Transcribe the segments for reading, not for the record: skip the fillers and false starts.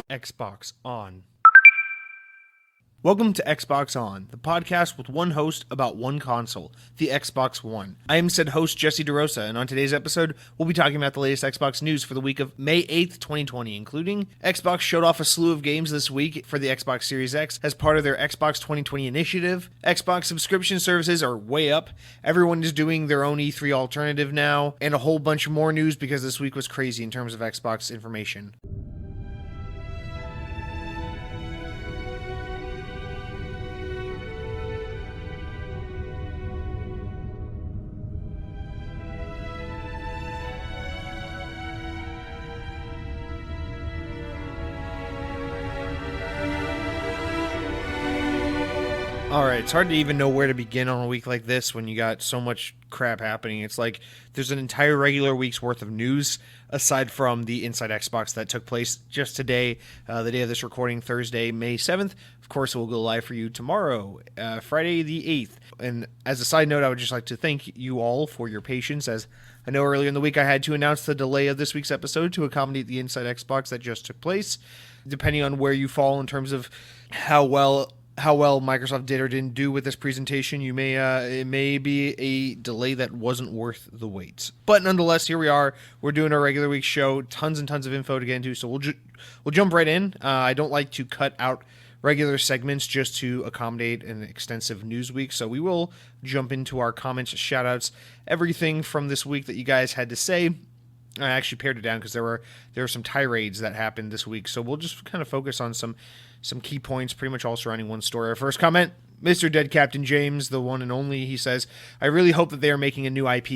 Xbox On. Welcome to Xbox On, the podcast with one host about one console, the Xbox One. I am said host Jesse DeRosa, and on today's episode, we'll be talking about the latest Xbox news for the week of May 8th, 2020, including Xbox showed off a slew of games this week for the Xbox Series X as part of their Xbox 2020 initiative. Xbox subscription services are way up. Everyone is doing their own E3 alternative now, and a whole bunch more news because this week was crazy in terms of Xbox information. Alright, it's hard to even know where to begin on a week like this when you got so much crap happening. It's like there's an entire regular week's worth of news aside from the Inside Xbox that took place just today, the day of this recording, Thursday, May 7th. Of course, it will go live for you tomorrow, Friday the 8th. And as a side note, I would just like to thank you all for your patience, as I know earlier in the week I had to announce the delay of this week's episode to accommodate the Inside Xbox that just took place. Depending on where you fall in terms of how well Microsoft did or didn't do with this presentation, it may be a delay that wasn't worth the wait. But nonetheless, here we are. We're doing our regular week show. Tons and tons of info to get into, so we'll jump right in. I don't like to cut out regular segments just to accommodate an extensive news week, so we will jump into our comments, shout-outs, everything from this week that you guys had to say. I actually pared it down because there were some tirades that happened this week, so we'll just kind of focus on some key points, pretty much all surrounding one story. Our first comment, Mr. Dead Captain James, the one and only, he says, I really hope that they are making a new IP,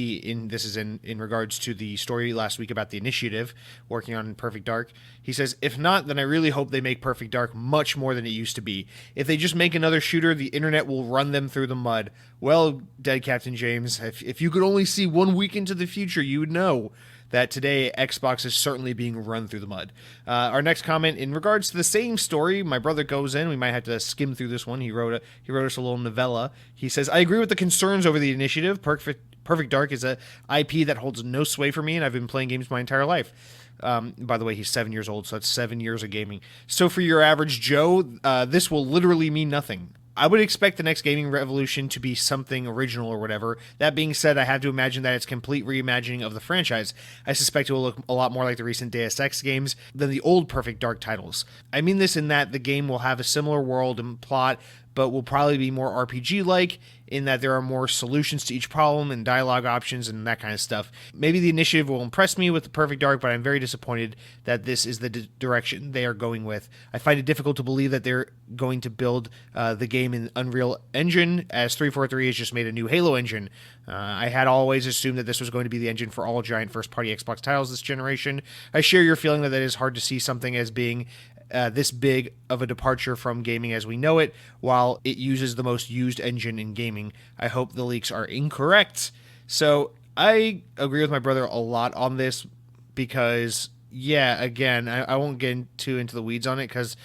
this is in regards to the story last week about the initiative, working on Perfect Dark. He says, if not, then I really hope they make Perfect Dark much more than it used to be. If they just make another shooter, the internet will run them through the mud. Well, Dead Captain James, if you could only see 1 week into the future, you would know that today Xbox is certainly being run through the mud. Our next comment, in regards to the same story, my brother goes in. We might have to skim through this one. He wrote us a little novella. He says, I agree with the concerns over the initiative. Perfect Dark is a IP that holds no sway for me, and I've been playing games my entire life. By the way, he's 7 years old, so that's 7 years of gaming. So for your average Joe, this will literally mean nothing. I would expect the next gaming revolution to be something original or whatever. That being said, I have to imagine that it's complete reimagining of the franchise. I suspect it will look a lot more like the recent Deus Ex games than the old Perfect Dark titles. I mean this in that the game will have a similar world and plot, but will probably be more RPG-like in that there are more solutions to each problem and dialogue options and that kind of stuff. Maybe the initiative will impress me with the Perfect Dark, but I'm very disappointed that this is the direction they are going with. I find it difficult to believe that they're going to build the game in Unreal Engine, as 343 has just made a new Halo engine. I had always assumed that this was going to be the engine for all giant first-party Xbox titles this generation. I share your feeling that it is hard to see something as being this big of a departure from gaming as we know it, while it uses the most used engine in gaming. I hope the leaks are incorrect. So I agree with my brother a lot on this because, yeah, again, I won't get into the weeds on it because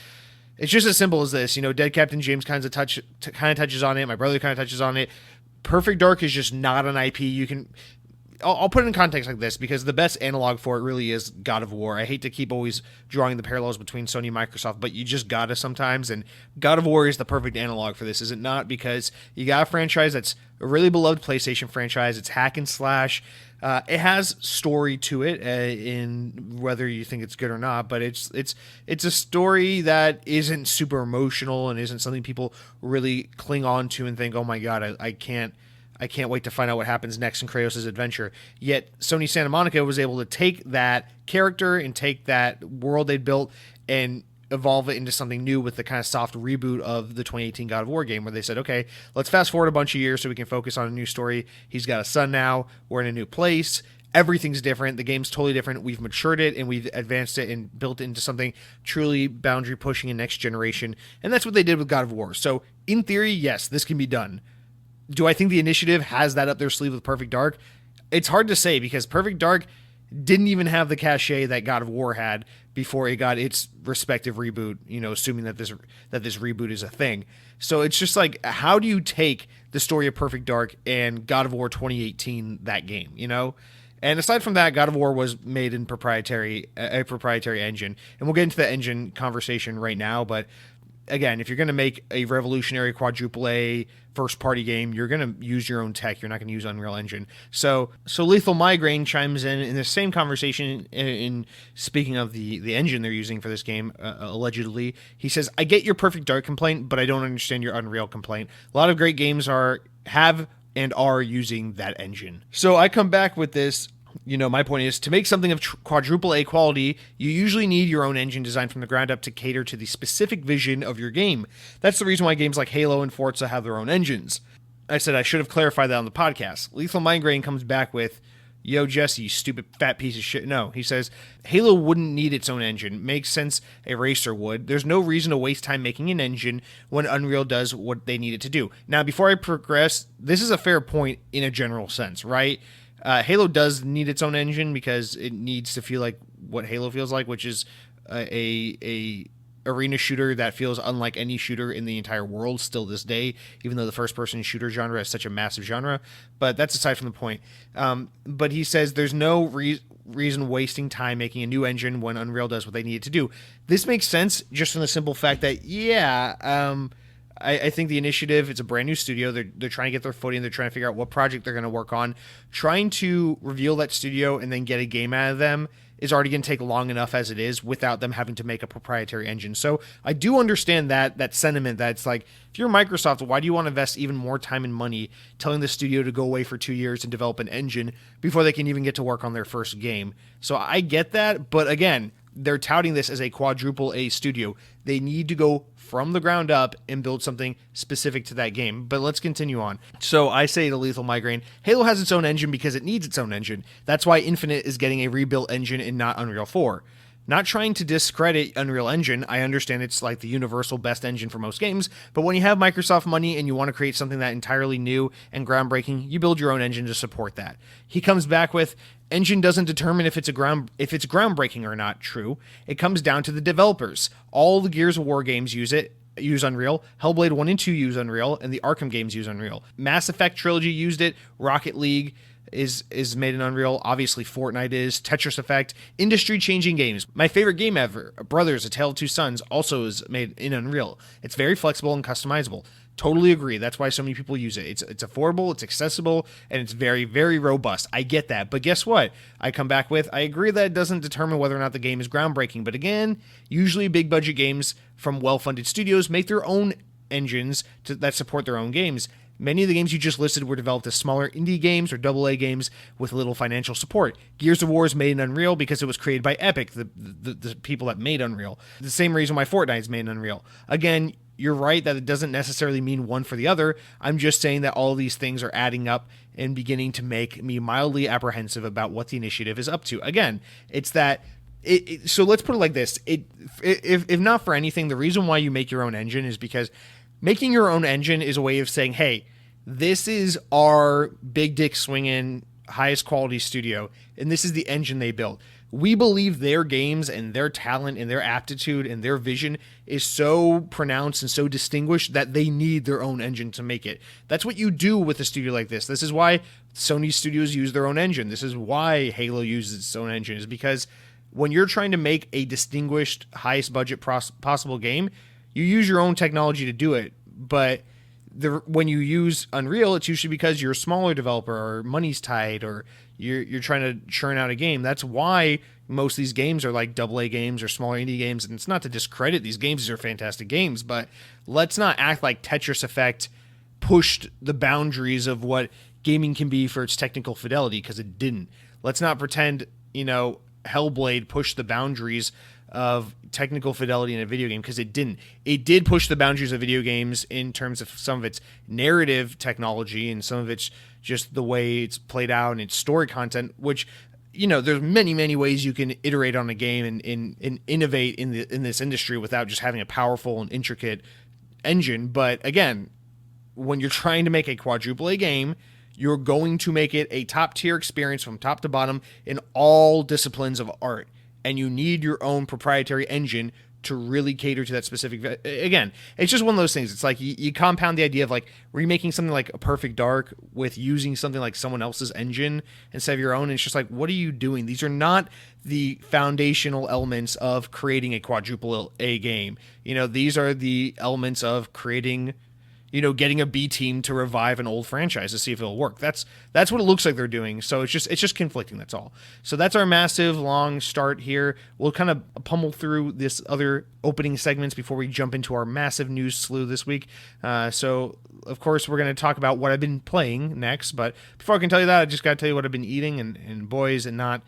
it's just as simple as this. You know, Dead Captain James kind of touches on it. My brother kind of touches on it. Perfect Dark is just not an IP you can... I'll put it in context like this because the best analog for it really is God of War. I hate to keep always drawing the parallels between Sony and Microsoft, but you just gotta sometimes, and God of War is the perfect analog for this, is it not? Because you got a franchise that's a really beloved PlayStation franchise. It's hack and slash. It has story to it, in whether you think it's good or not, but it's a story that isn't super emotional and isn't something people really cling on to and think, oh my god, I can't wait to find out what happens next in Kratos' adventure. Yet Sony Santa Monica was able to take that character and take that world they built and evolve it into something new with the kind of soft reboot of the 2018 God of War game, where they said, okay, let's fast forward a bunch of years so we can focus on a new story. He's got a son now. We're in a new place. Everything's different. The game's totally different. We've matured it and we've advanced it and built it into something truly boundary pushing in next generation. And that's what they did with God of War. So in theory, yes, this can be done. Do I think the initiative has that up their sleeve with Perfect Dark? It's hard to say because Perfect Dark didn't even have the cachet that God of War had before it got its respective reboot, you know, assuming that this reboot is a thing. So it's just like, how do you take the story of Perfect Dark and God of War 2018, that game, you know? And aside from that, God of War was made in a proprietary engine. And we'll get into the engine conversation right now, but again, if you're going to make a revolutionary quadruple A first party game, you're going to use your own tech. You're not going to use Unreal Engine. So Lethal Migraine chimes in the same conversation in speaking of the engine they're using for this game, allegedly. He says, I get your Perfect Dark complaint, but I don't understand your Unreal complaint. A lot of great games have and are using that engine. So I come back with this. My point is, to make something of quadruple A quality, you usually need your own engine designed from the ground up to cater to the specific vision of your game. That's the reason why games like Halo and Forza have their own engines. I said I should have clarified that on the podcast. Lethal Migraine comes back with, yo, Jesse, you stupid fat piece of shit. No, he says, Halo wouldn't need its own engine. Makes sense a racer would. There's no reason to waste time making an engine when Unreal does what they need it to do. Now, before I progress, this is a fair point in a general sense, right? Halo does need its own engine because it needs to feel like what Halo feels like, which is a arena shooter that feels unlike any shooter in the entire world still this day, even though the first-person shooter genre is such a massive genre. But that's aside from the point. But he says there's no reason wasting time making a new engine when Unreal does what they need it to do. This makes sense just from the simple fact that, I think the initiative, it's a brand new studio. They're trying to get their footing. They're trying to figure out what project they're going to work on. Trying to reveal that studio and then get a game out of them is already going to take long enough as it is without them having to make a proprietary engine. So I do understand that sentiment that it's like, if you're Microsoft, why do you want to invest even more time and money telling the studio to go away for 2 years and develop an engine before they can even get to work on their first game? So I get that, but again, they're touting this as a quadruple A studio. They need to go from the ground up and build something specific to that game. But let's continue on. So I say to Lethal Migraine, Halo has its own engine because it needs its own engine. That's why Infinite is getting a rebuilt engine and not Unreal 4. Not trying to discredit Unreal Engine, I understand it's like the universal best engine for most games, but when you have Microsoft money and you want to create something that entirely new and groundbreaking, you build your own engine to support that. He comes back with, engine doesn't determine if it's groundbreaking or not. True. It comes down to the developers. All the Gears of War games use Unreal. Hellblade 1 and 2 use Unreal, and the Arkham games use Unreal. Mass Effect Trilogy used it. Rocket League is made in Unreal. Obviously, Fortnite is. Tetris Effect. Industry-changing games. My favorite game ever, Brothers: A Tale of Two Sons, also is made in Unreal. It's very flexible and customizable. Totally agree. That's why so many people use it. It's affordable, it's accessible, and it's very, very robust. I get that. But guess what? I come back with, I agree that it doesn't determine whether or not the game is groundbreaking. But again, usually big budget games from well-funded studios make their own engines that support their own games. Many of the games you just listed were developed as smaller indie games or AA games with little financial support. Gears of War is made in Unreal because it was created by Epic, the people that made Unreal. The same reason why Fortnite is made in Unreal. Again, you're right that it doesn't necessarily mean one for the other. I'm just saying that all these things are adding up and beginning to make me mildly apprehensive about what the initiative is up to. Again, it's that... So let's put it like this. If not for anything, the reason why you make your own engine is because making your own engine is a way of saying, hey, this is our big dick swinging, highest quality studio, and this is the engine they built. We believe their games and their talent and their aptitude and their vision is so pronounced and so distinguished that they need their own engine to make it. That's what you do with a studio like this. This is why Sony studios use their own engine. This is why Halo uses its own engine, is because when you're trying to make a distinguished, highest budget possible game, you use your own technology to do it. But when you use Unreal, it's usually because you're a smaller developer or money's tight or you're trying to churn out a game. That's why most of these games are like AA games or smaller indie games. And it's not to discredit these games. These are fantastic games, but let's not act like Tetris Effect pushed the boundaries of what gaming can be for its technical fidelity, because it didn't. Let's not pretend, Hellblade pushed the boundaries of technical fidelity in a video game, because it didn't. It did push the boundaries of video games in terms of some of its narrative technology and some of its just the way it's played out and its story content, which, there's many ways you can iterate on a game and innovate in this industry without just having a powerful and intricate engine. But again, when you're trying to make a quadruple A game, you're going to make it a top tier experience from top to bottom in all disciplines of art. And you need your own proprietary engine to really cater to that specific. Again, it's just one of those things. It's like you compound the idea of like remaking something like a Perfect Dark with using something like someone else's engine instead of your own. And it's just like, what are you doing? These are not the foundational elements of creating a quadruple A game. These are the elements of creating, getting a B team to revive an old franchise to see if it'll work. That's what it looks like they're doing. So it's just conflicting. That's all. So that's our massive long start here. We'll kind of pummel through this other opening segments before we jump into our massive news slew this week. So of course we're going to talk about what I've been playing next. But before I can tell you that, I just got to tell you what I've been eating. And boy, is it not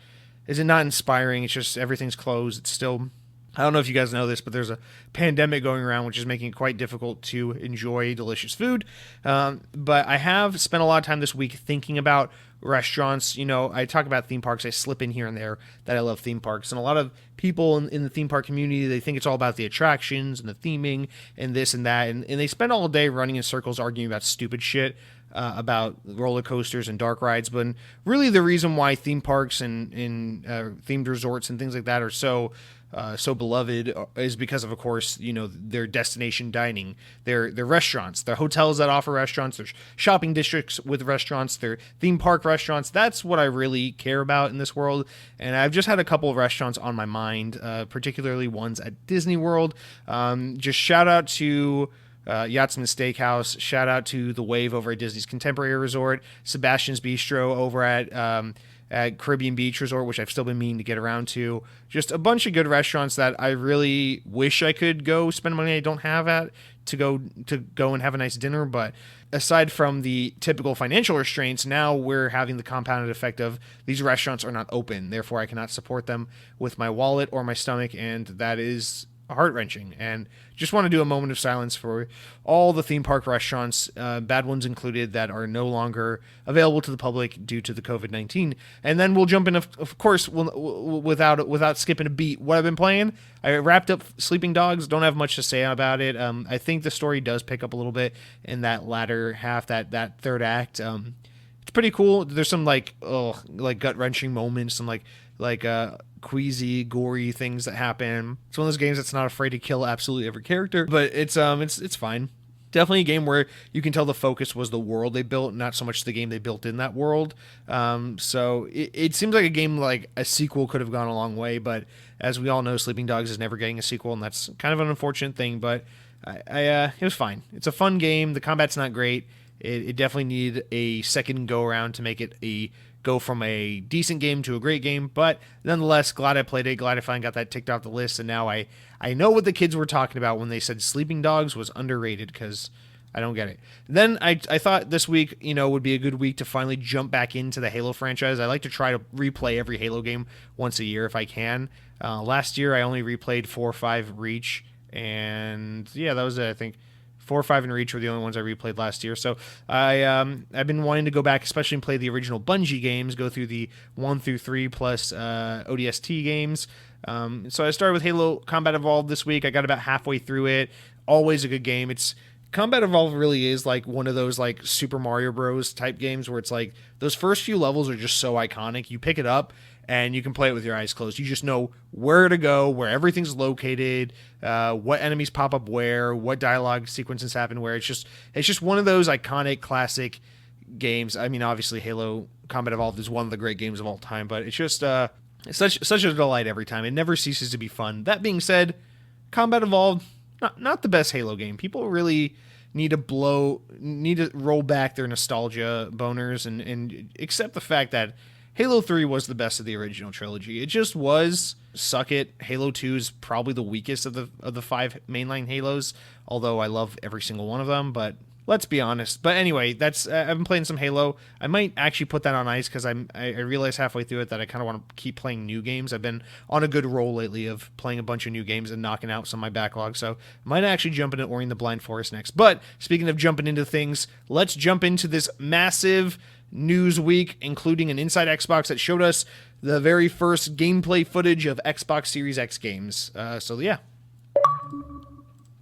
inspiring. It's just everything's closed. It's still. I don't know if you guys know this, but there's a pandemic going around, which is making it quite difficult to enjoy delicious food. But I have spent a lot of time this week thinking about restaurants. I talk about theme parks. I slip in here and there that I love theme parks. And a lot of people in the theme park community, they think it's all about the attractions and the theming and this and that. And they spend all day running in circles arguing about stupid shit. About roller coasters and dark rides, but really the reason why theme parks and themed resorts and things like that are so beloved is because of course, their destination dining, their restaurants, their hotels that offer restaurants, their shopping districts with restaurants, their theme park restaurants. That's what I really care about in this world. And I've just had a couple of restaurants on my mind, particularly ones at Disney World. Just shout out to Yachtsman Steakhouse. Shout out to The Wave over at Disney's Contemporary Resort. Sebastian's Bistro over at Caribbean Beach Resort, which I've still been meaning to get around to. Just a bunch of good restaurants that I really wish I could go spend money I don't have at to go and have a nice dinner. But aside from the typical financial restraints, now we're having the compounded effect of these restaurants are not open. Therefore, I cannot support them with my wallet or my stomach, and that is heart-wrenching. And just want to do a moment of silence for all the theme park restaurants, bad ones included, that are no longer available to the public due to the COVID-19. And then we'll jump in, of course, without skipping a beat, what I've been playing. I wrapped up Sleeping Dogs. Don't have much to say about it. I think the story does pick up a little bit in that latter half, that third act. It's pretty cool. There's some like gut-wrenching moments, some like queasy, gory things that happen. It's one of those games that's not afraid to kill absolutely every character, but it's fine. Definitely a game where you can tell the focus was the world they built, not so much the game they built in that world. So it seems like a game like a sequel could have gone a long way, but as we all know, Sleeping Dogs is never getting a sequel, and that's kind of an unfortunate thing, but it was fine. It's a fun game. The combat's not great. It definitely needed a second go-around to make it go from a decent game to a great game, but nonetheless, glad I played it, glad I finally got that ticked off the list, and now I know what the kids were talking about when they said Sleeping Dogs was underrated, because I don't get it. Then I thought this week, would be a good week to finally jump back into the Halo franchise. I like to try to replay every Halo game once a year if I can. Last year, I only replayed 4 or 5 Reach, and yeah, that was it, I think. 4 or 5 in Reach were the only ones I replayed last year. So I've been wanting to go back, especially and play the original Bungie games, go through the 1 through 3 plus ODST games. So I started with Halo Combat Evolved this week. I got about halfway through it. Always a good game. Combat Evolved really is like one of those like Super Mario Bros. Type games where it's like those first few levels are just so iconic. You pick it up and you can play it with your eyes closed. You just know where to go, where everything's located, what enemies pop up where, what dialogue sequences happen where. It's just one of those iconic classic games. I mean, obviously Halo Combat Evolved is one of the great games of all time, but it's just such a delight every time. It never ceases to be fun. That being said, Combat Evolved, not the best Halo game. People really need to roll back their nostalgia boners and accept the fact that Halo 3 was the best of the original trilogy. It just was. Suck it. Halo 2 is probably the weakest of the 5 mainline Halos, although I love every single one of them, but let's be honest. But anyway, I've been playing some Halo. I might actually put that on ice because I realized halfway through it that I kind of want to keep playing new games. I've been on a good roll lately of playing a bunch of new games and knocking out some of my backlog, so I might actually jump into Ori and the Blind Forest next. But speaking of jumping into things, let's jump into this massive news week, including an Inside Xbox that showed us the very first gameplay footage of Xbox Series X games. So yeah.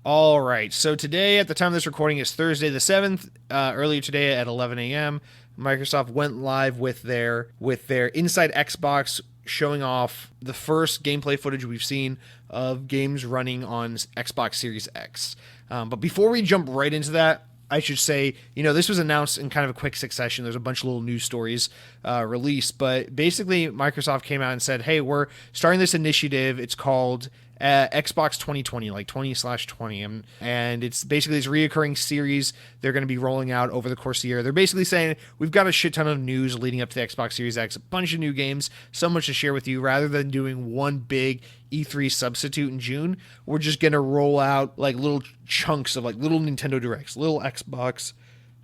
All right. So today, at the time of this recording, is Thursday the 7th. Earlier today at 11 a.m., Microsoft went live with their Inside Xbox showing off the first gameplay footage we've seen of games running on Xbox Series X. But before we jump right into that, I should say, this was announced in kind of a quick succession. There's a bunch of little news stories released, but basically Microsoft came out and said, hey, we're starting this initiative. It's called Xbox 2020, like 20/20. And it's basically this reoccurring series they're going to be rolling out over the course of the year. They're basically saying, we've got a shit ton of news leading up to the Xbox Series X, a bunch of new games, so much to share with you. Rather than doing one big E3 substitute in June, we're just going to roll out like little chunks of like little Nintendo Directs, little Xbox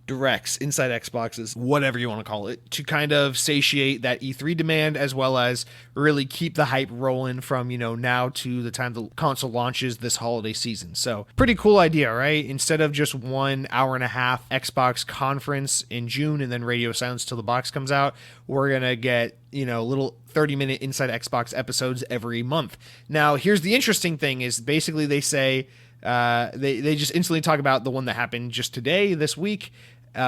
Directs, inside Xboxes, whatever you want to call it, to kind of satiate that E3 demand, as well as really keep the hype rolling from, now to the time the console launches this holiday season. So pretty cool idea, right? Instead of just 1 hour and a half Xbox conference in June and then radio silence till the box comes out, we're going to get, little 30-minute Inside Xbox episodes every month. Now, here's the interesting thing is basically they say, they just instantly talk about the one that happened just today, this week,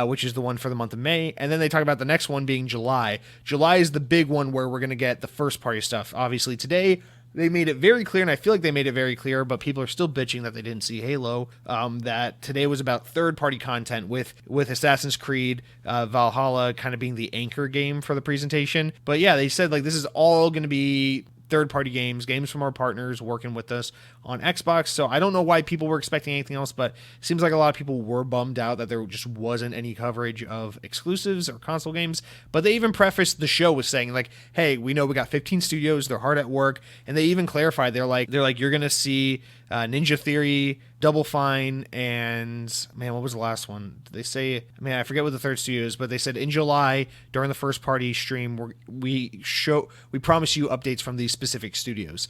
which is the one for the month of May. And then they talk about the next one being July. July is the big one where we're going to get the first party stuff. Obviously today they made it very clear, and I feel like they made it very clear, but people are still bitching that they didn't see Halo, that today was about third party content with Assassin's Creed, Valhalla kind of being the anchor game for the presentation. But yeah, they said like this is all going to be third-party games from our partners working with us on Xbox. So I don't know why people were expecting anything else, but it seems like a lot of people were bummed out that there just wasn't any coverage of exclusives or console games. But they even prefaced the show with saying like, hey, we know we got 15 studios, they're hard at work, and they even clarified they're like you're gonna see Ninja Theory, Double Fine, and man, what was the last one? They say, I forget what the third studio is, but they said in July during the first party stream, we promise you updates from these specific studios.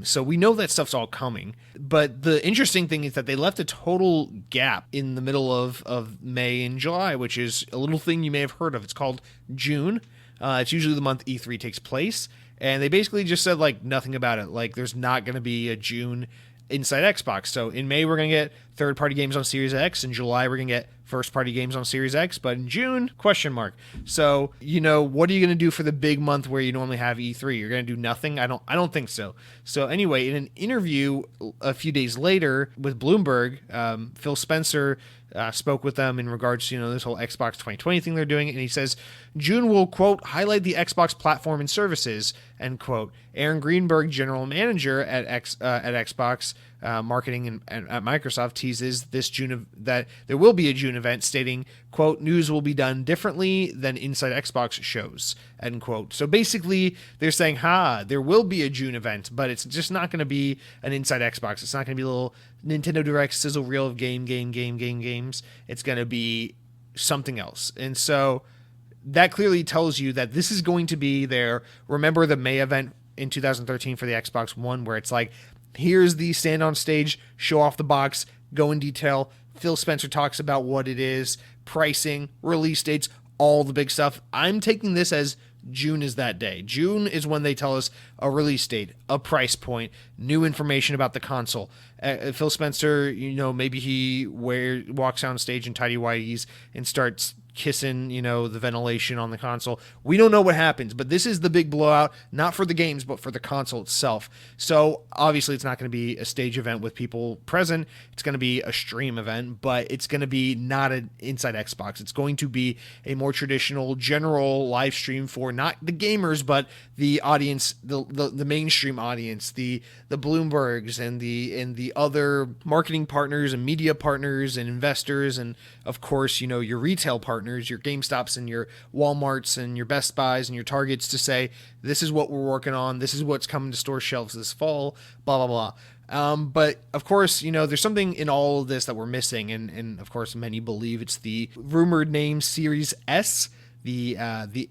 So we know that stuff's all coming. But the interesting thing is that they left a total gap in the middle of May and July, which is a little thing you may have heard of. It's called June. It's usually the month E3 takes place. And they basically just said like nothing about it. Like there's not going to be a June Inside Xbox. So in May, we're going to get third-party games on Series X. In July, we're going to get first-party games on Series X. But in June, question mark. So, what are you going to do for the big month where you normally have E3? You're going to do nothing? I don't think so. So anyway, in an interview a few days later with Bloomberg, Phil Spencer spoke with them in regards to, this whole Xbox 2020 thing they're doing. And he says, June will, quote, highlight the Xbox platform and services, end quote. Aaron Greenberg, general manager at Xbox marketing and at Microsoft, teases this June that there will be a June event, stating, quote, news will be done differently than Inside Xbox shows, end quote. So basically they're saying, there will be a June event, but it's just not going to be an Inside Xbox. It's not going to be a little Nintendo Direct sizzle reel of games. It's going to be something else. And so that clearly tells you that this is going to be remember the May event in 2013 for the Xbox One, where it's like, here's the stand on stage, show off the box, go in detail. Phil Spencer talks about what it is, pricing, release dates, all the big stuff. I'm taking this as June is that day. June is when they tell us a release date, a price point, new information about the console. Phil Spencer, maybe he walks on stage in tidy whities and starts kissing, the ventilation on the console. We don't know what happens, but this is the big blowout, not for the games, but for the console itself. So obviously it's not going to be a stage event with people present. It's going to be a stream event, but it's going to be not an Inside Xbox. It's going to be a more traditional general live stream for not the gamers, but the audience, the mainstream audience, the Bloombergs and the other marketing partners and media partners and investors, and of course, your retail partners, your GameStops and your Walmarts and your Best Buys and your Targets, to say, this is what we're working on. This is what's coming to store shelves this fall, blah, blah, blah. But of course, there's something in all of this that we're missing. And of course, many believe it's the rumored name Series S, the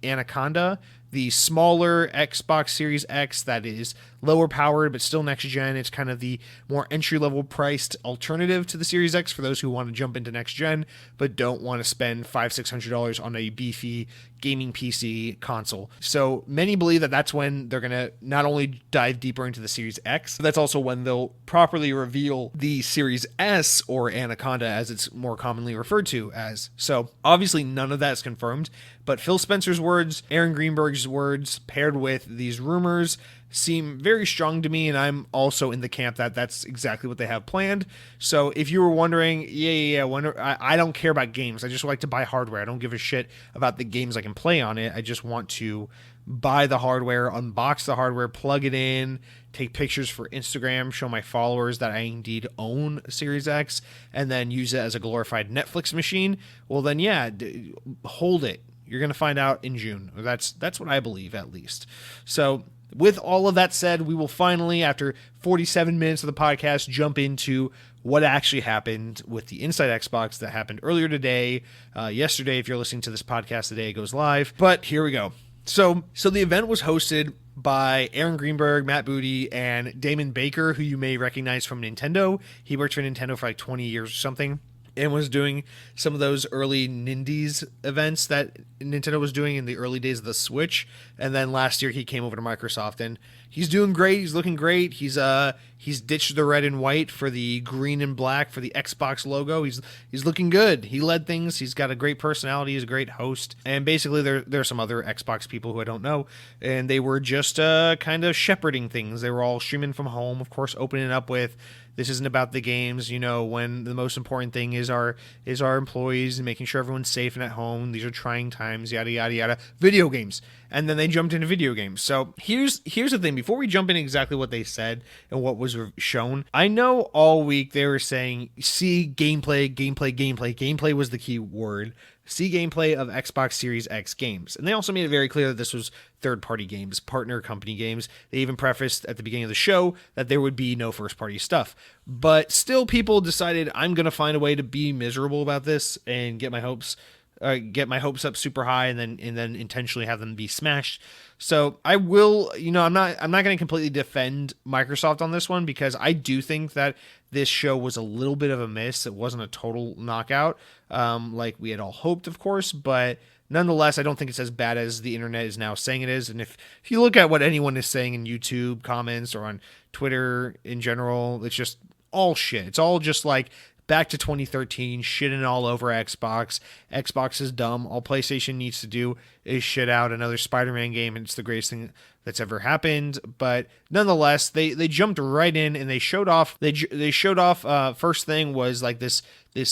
Anaconda, the smaller Xbox Series X that is lower powered but still next gen. It's kind of the more entry level priced alternative to the Series X for those who want to jump into next gen but don't want to spend $500-$600 on a beefy gaming PC console. So many believe that that's when they're going to not only dive deeper into the Series X, but that's also when they'll properly reveal the Series S, or Anaconda as it's more commonly referred to as. So obviously none of that is confirmed, but Phil Spencer's words, Aaron Greenberg's these words paired with these rumors seem very strong to me, and I'm also in the camp that that's exactly what they have planned. So if you were wondering, I don't care about games. I just like to buy hardware. I don't give a shit about the games I can play on it. I just want to buy the hardware, unbox the hardware, plug it in, take pictures for Instagram, show my followers that I indeed own a Series X, and then use it as a glorified Netflix machine. Well, then, hold it. You're going to find out in June. That's what I believe, at least. So with all of that said, we will finally, after 47 minutes of the podcast, jump into what actually happened with the Inside Xbox that happened earlier today, yesterday, if you're listening to this podcast the day it goes live. But here we go. So the event was hosted by Aaron Greenberg, Matt Booty, and Damon Baker, who you may recognize from Nintendo. He worked for Nintendo for like 20 years or something, and was doing some of those early Nindies events that Nintendo was doing in the early days of the Switch. And then last year he came over to Microsoft, and he's doing great. He's looking great. He's ditched the red and white for the green and black for the Xbox logo. He's looking good. He led things. He's got a great personality. He's a great host. And basically there are some other Xbox people who I don't know, and they were just kind of shepherding things. They were all streaming from home, of course, opening up with, this isn't about the games, when the most important thing is our employees and making sure everyone's safe and at home. These are trying times, yada, yada, yada. Video games. And then they jumped into video games. So here's the thing. Before we jump in exactly what they said and what was shown, I know all week they were saying, see gameplay. Gameplay was the key word. See gameplay of Xbox Series X games. And they also made it very clear that this was third-party games, partner company games. They even prefaced at the beginning of the show that there would be no first-party stuff. But still, people decided, I'm going to find a way to be miserable about this and get my hopes up super high and then intentionally have them be smashed. So I will, I'm not going to completely defend Microsoft on this one, because I do think that this show was a little bit of a miss. It wasn't a total knockout, like we had all hoped, of course, but nonetheless, I don't think it's as bad as the internet is now saying it is. And if you look at what anyone is saying in YouTube comments or on Twitter in general, it's just all shit. It's all just like back to 2013, shitting all over Xbox. Xbox is dumb. All PlayStation needs to do is shit out another Spider-Man game, and it's the greatest thing that's ever happened. But nonetheless, they jumped right in and they showed off. They showed off. First thing was like this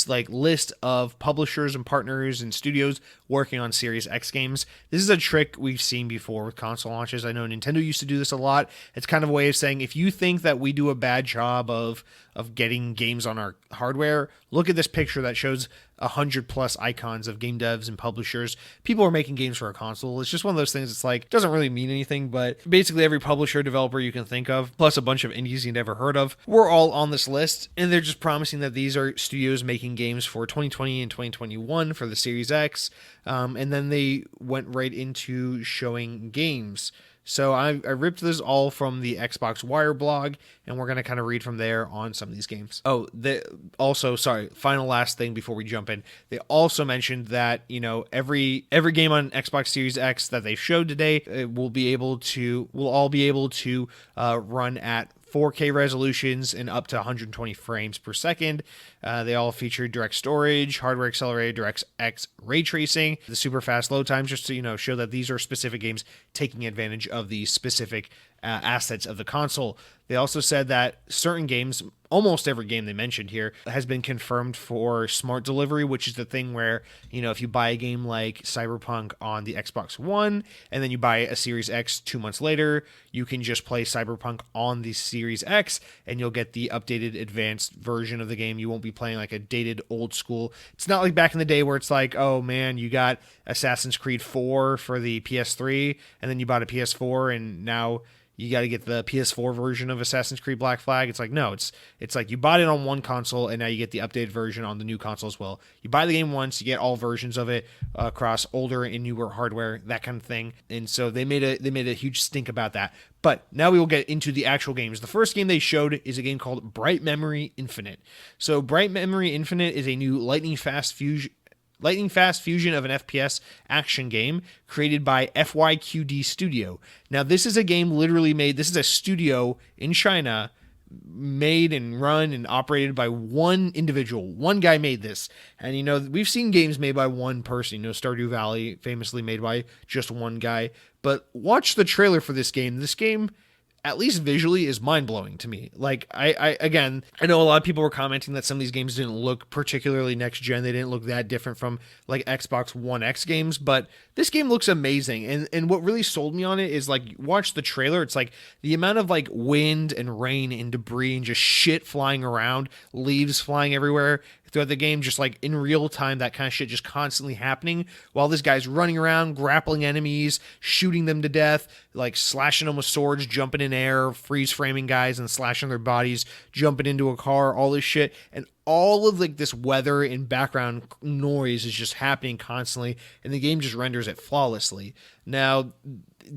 like list of publishers and partners and studios working on Series X games. This is a trick we've seen before with console launches. I know Nintendo used to do this a lot. It's kind of a way of saying, if you think that we do a bad job of getting games on our hardware, look at this picture that shows 100+ icons of game devs and publishers. People are making games for a console. It's just one of those things. It's like, doesn't really mean anything, but basically every publisher, developer you can think of, plus a bunch of indies you never heard of, we're all on this list. And they're just promising that these are studios making games for 2020 and 2021 for the Series X. And then they went right into showing games. So I ripped this all from the Xbox Wire blog, and we're going to kind of read from there on some of these games. Oh, final last thing before we jump in. They also mentioned that, every game on Xbox Series X that they showed today will all be able to run at 4K resolutions and up to 120 frames per second. They all feature direct storage, hardware accelerated DirectX ray tracing, the super fast load times, just to show that these are specific games taking advantage of the specific assets of the console. They also said that certain games, almost every game they mentioned here, has been confirmed for smart delivery, which is the thing where, if you buy a game like Cyberpunk on the Xbox One, and then you buy a Series X 2 months later, you can just play Cyberpunk on the Series X, and you'll get the updated advanced version of the game. You won't be playing like a dated old school. It's not like back in the day where it's like, oh man, you got Assassin's Creed 4 for the PS3, and then you bought a PS4, and now you got to get the PS4 version of Assassin's Creed Black Flag. It's like, no, it's like you bought it on one console and now you get the updated version on the new console as well. You buy the game once, you get all versions of it across older and newer hardware, that kind of thing. And so they made a huge stink about that. But now we will get into the actual games. The first game they showed is a game called Bright Memory Infinite. So Bright Memory Infinite is a new lightning fast fusion of an FPS action game created by FYQD Studio. Now, this is a game literally made, this is a studio in China made and run and operated by one individual. One guy made this. And, we've seen games made by one person. Stardew Valley, famously made by just one guy. but watch the trailer for this game. This game, at least visually, is mind-blowing to me. Like, again, I know a lot of people were commenting that some of these games didn't look particularly next-gen. They didn't look that different from, like, Xbox One X games, but this game looks amazing. And what really sold me on it is, like, watch the trailer. It's, like, the amount of, like, wind and rain and debris and just shit flying around, leaves flying everywhere throughout the game, just like in real time, that kind of shit just constantly happening while this guy's running around, grappling enemies, shooting them to death, like slashing them with swords, jumping in air, freeze framing guys and slashing their bodies, jumping into a car, all this shit. And all of like this weather and background noise is just happening constantly, and the game just renders it flawlessly. Now,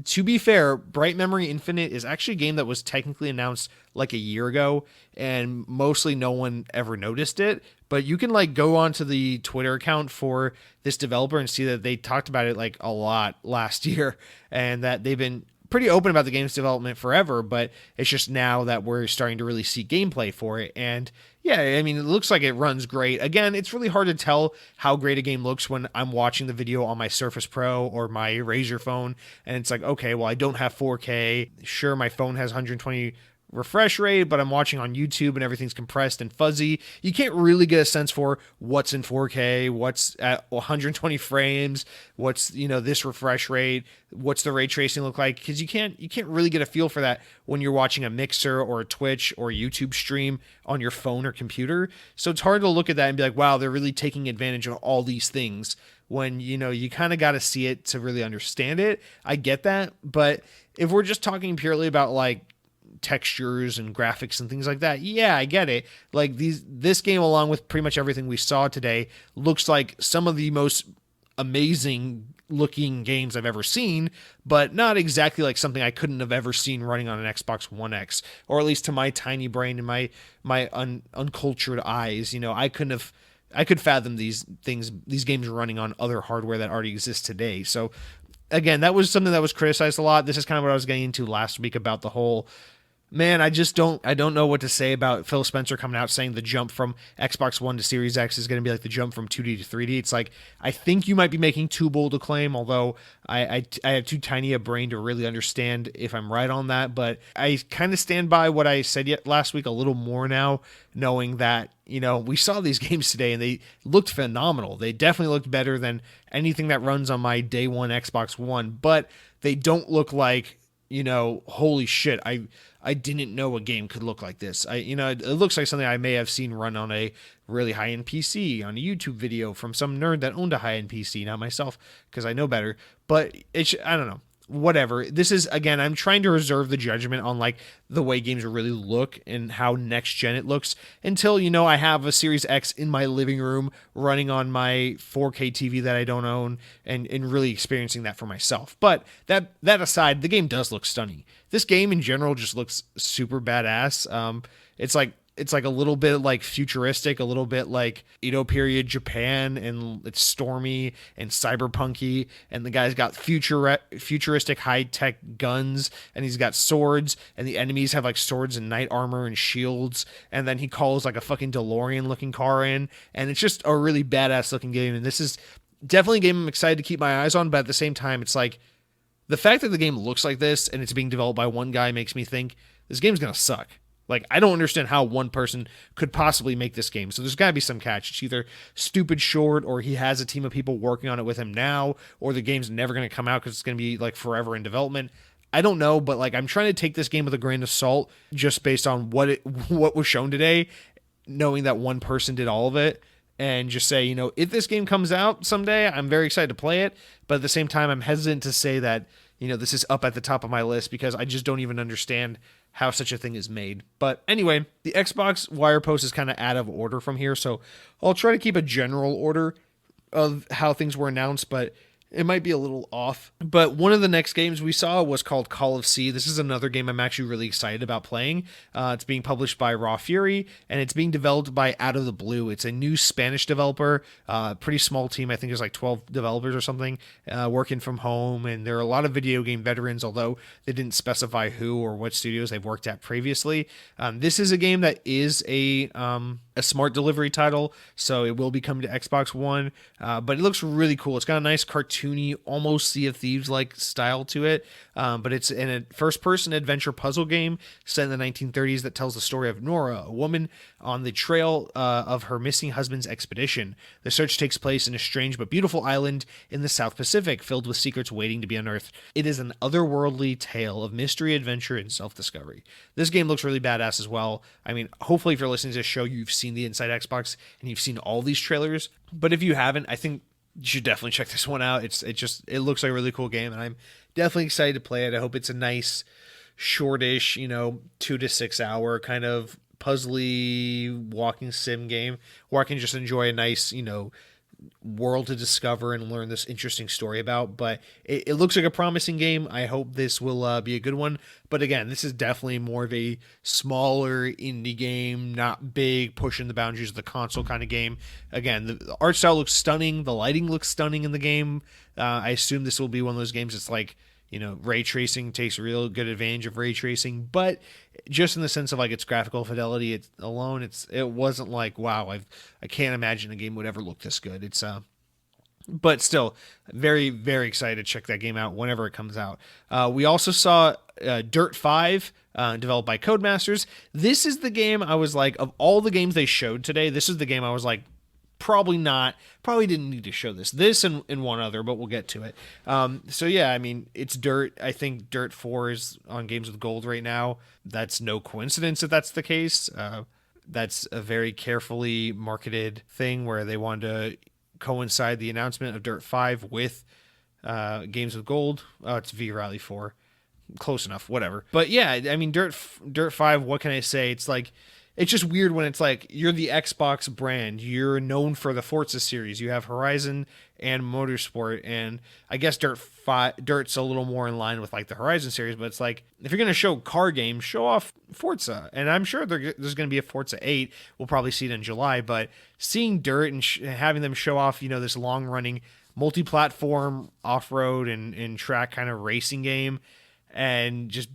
to be fair, Bright Memory Infinite is actually a game that was technically announced like a year ago, and mostly no one ever noticed it. But you can like go onto the Twitter account for this developer and see that they talked about it like a lot last year, and that they've been pretty open about the game's development forever, but it's just now that we're starting to really see gameplay for it. And yeah, I mean, it looks like it runs great. Again, it's really hard to tell how great a game looks when I'm watching the video on my Surface Pro or my Razer phone, and it's like, okay, well, I don't have 4K. Sure, my phone has 120 refresh rate, but I'm watching on YouTube and everything's compressed and fuzzy. You can't really get a sense for what's in 4K, what's at 120 frames, what's, you know, this refresh rate, what's the ray tracing look like, because you can't really get a feel for that when you're watching a Mixer or a Twitch or a YouTube stream on your phone or computer. So it's hard to look at that and be like, wow, they're really taking advantage of all these things, when, you know, you kind of got to see it to really understand it. I get that, but if we're just talking purely about like textures and graphics and things like that, yeah, I get it. Like this game, along with pretty much everything we saw today, looks like some of the most amazing looking games I've ever seen, but not exactly like something I couldn't have ever seen running on an Xbox One X, or at least to my tiny brain and my uncultured eyes. You know, I could fathom these games running on other hardware that already exists today. So again, that was something that was criticized a lot. This is kind of what I was getting into last week about the whole, man, I don't know what to say about Phil Spencer coming out saying the jump from Xbox One to Series X is going to be like the jump from 2D to 3D. It's like, I think you might be making too bold a claim, although I have too tiny a brain to really understand if I'm right on that. But I kind of stand by what I said last week a little more now, knowing that, you know, we saw these games today and they looked phenomenal. They definitely looked better than anything that runs on my day one Xbox One, but they don't look like, you know, holy shit, I didn't know a game could look like this. It looks like something I may have seen run on a really high-end PC, on a YouTube video from some nerd that owned a high-end PC, not myself, because I know better. But I don't know. Whatever. This is, again, I'm trying to reserve the judgment on like the way games really look and how next gen it looks until, you know, I have a Series X in my living room running on my 4K TV that I don't own, and really experiencing that for myself. But that aside, the game does look stunning. This game in general just looks super badass. It's like a little bit like futuristic, a little bit like Edo period Japan, and it's stormy and cyberpunky, and the guy's got futuristic high-tech guns, and he's got swords, and the enemies have like swords and knight armor and shields, and then he calls like a fucking DeLorean looking car in, and it's just a really badass looking game. And this is definitely a game I'm excited to keep my eyes on, but at the same time, it's like the fact that the game looks like this and it's being developed by one guy makes me think this game's gonna suck. Like, I don't understand how one person could possibly make this game. So there's got to be some catch. It's either stupid short, or he has a team of people working on it with him now, or the game's never going to come out because it's going to be like forever in development. I don't know, but like, I'm trying to take this game with a grain of salt just based on what was shown today, knowing that one person did all of it, and just say, you know, if this game comes out someday, I'm very excited to play it. But at the same time, I'm hesitant to say that, you know, this is up at the top of my list because I just don't even understand how such a thing is made. But anyway, the Xbox wire post is kind of out of order from here, so I'll try to keep a general order of how things were announced, but it might be a little off. But one of the next games we saw was called Call of Sea. This is another game I'm actually really excited about playing. It's being published by Raw Fury, and it's being developed by Out of the Blue. It's a new Spanish developer, pretty small team. I think there's like 12 developers or something working from home, and there are a lot of video game veterans, although they didn't specify who or what studios they've worked at previously. This is a game that is a a smart delivery title, so it will be coming to Xbox One. But it looks really cool. It's got a nice cartoony, almost Sea of Thieves like style to it. But it's in a first-person adventure puzzle game set in the 1930s that tells the story of Nora, a woman on the trail of her missing husband's expedition. The search takes place in a strange but beautiful island in the South Pacific, filled with secrets waiting to be unearthed. It is an otherworldly tale of mystery, adventure, and self-discovery. This game looks really badass as well. I mean, hopefully if you're listening to this show, you've seen the Inside Xbox and you've seen all these trailers. But if you haven't, I think you should definitely check this one out. It looks like a really cool game, and I'm definitely excited to play it. I hope it's a nice, shortish, 2 to 6 hour kind of puzzly walking sim game where I can just enjoy a nice, world to discover and learn this interesting story about. But it looks like a promising game. I hope this will be a good one. But again, this is definitely more of a smaller indie game, not big, pushing the boundaries of the console kind of game. Again, the art style looks stunning. The lighting looks stunning in the game. I assume this will be one of those games that's like, ray tracing takes real good advantage of ray tracing, but just in the sense of like its graphical fidelity it wasn't like, wow, I can't imagine a game would ever look this good. But still very, very excited to check that game out whenever it comes out. We also saw Dirt 5, developed by Codemasters. This is the game I was like, of all the games they showed today, this is the game I was like, probably didn't need to show this and one other, but we'll get to it. So yeah, I mean, it's Dirt. I think Dirt 4 is on Games with Gold right now. That's no coincidence if that's the case. That's a very carefully marketed thing where they wanted to coincide the announcement of Dirt 5 with Games with Gold. It's V Rally 4. Close enough, whatever. But yeah, I mean, Dirt 5, what can I say? It's like, it's just weird when it's like, you're the Xbox brand. You're known for the Forza series. You have Horizon and Motorsport. And I guess Dirt's a little more in line with like the Horizon series. But it's like, if you're going to show car games, show off Forza. And I'm sure there's going to be a Forza 8. We'll probably see it in July. But seeing Dirt and having them show off, this long-running multi-platform off-road and track kind of racing game, and just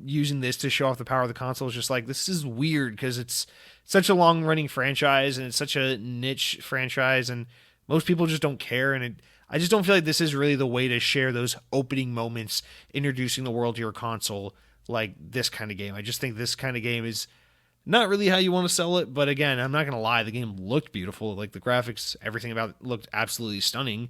using this to show off the power of the console is just like, this is weird because it's such a long running franchise and it's such a niche franchise and most people just don't care. And I just don't feel like this is really the way to share those opening moments, introducing the world to your console like this kind of game. I just think this kind of game is not really how you want to sell it. But again, I'm not going to lie. The game looked beautiful. Like the graphics, everything about it looked absolutely stunning.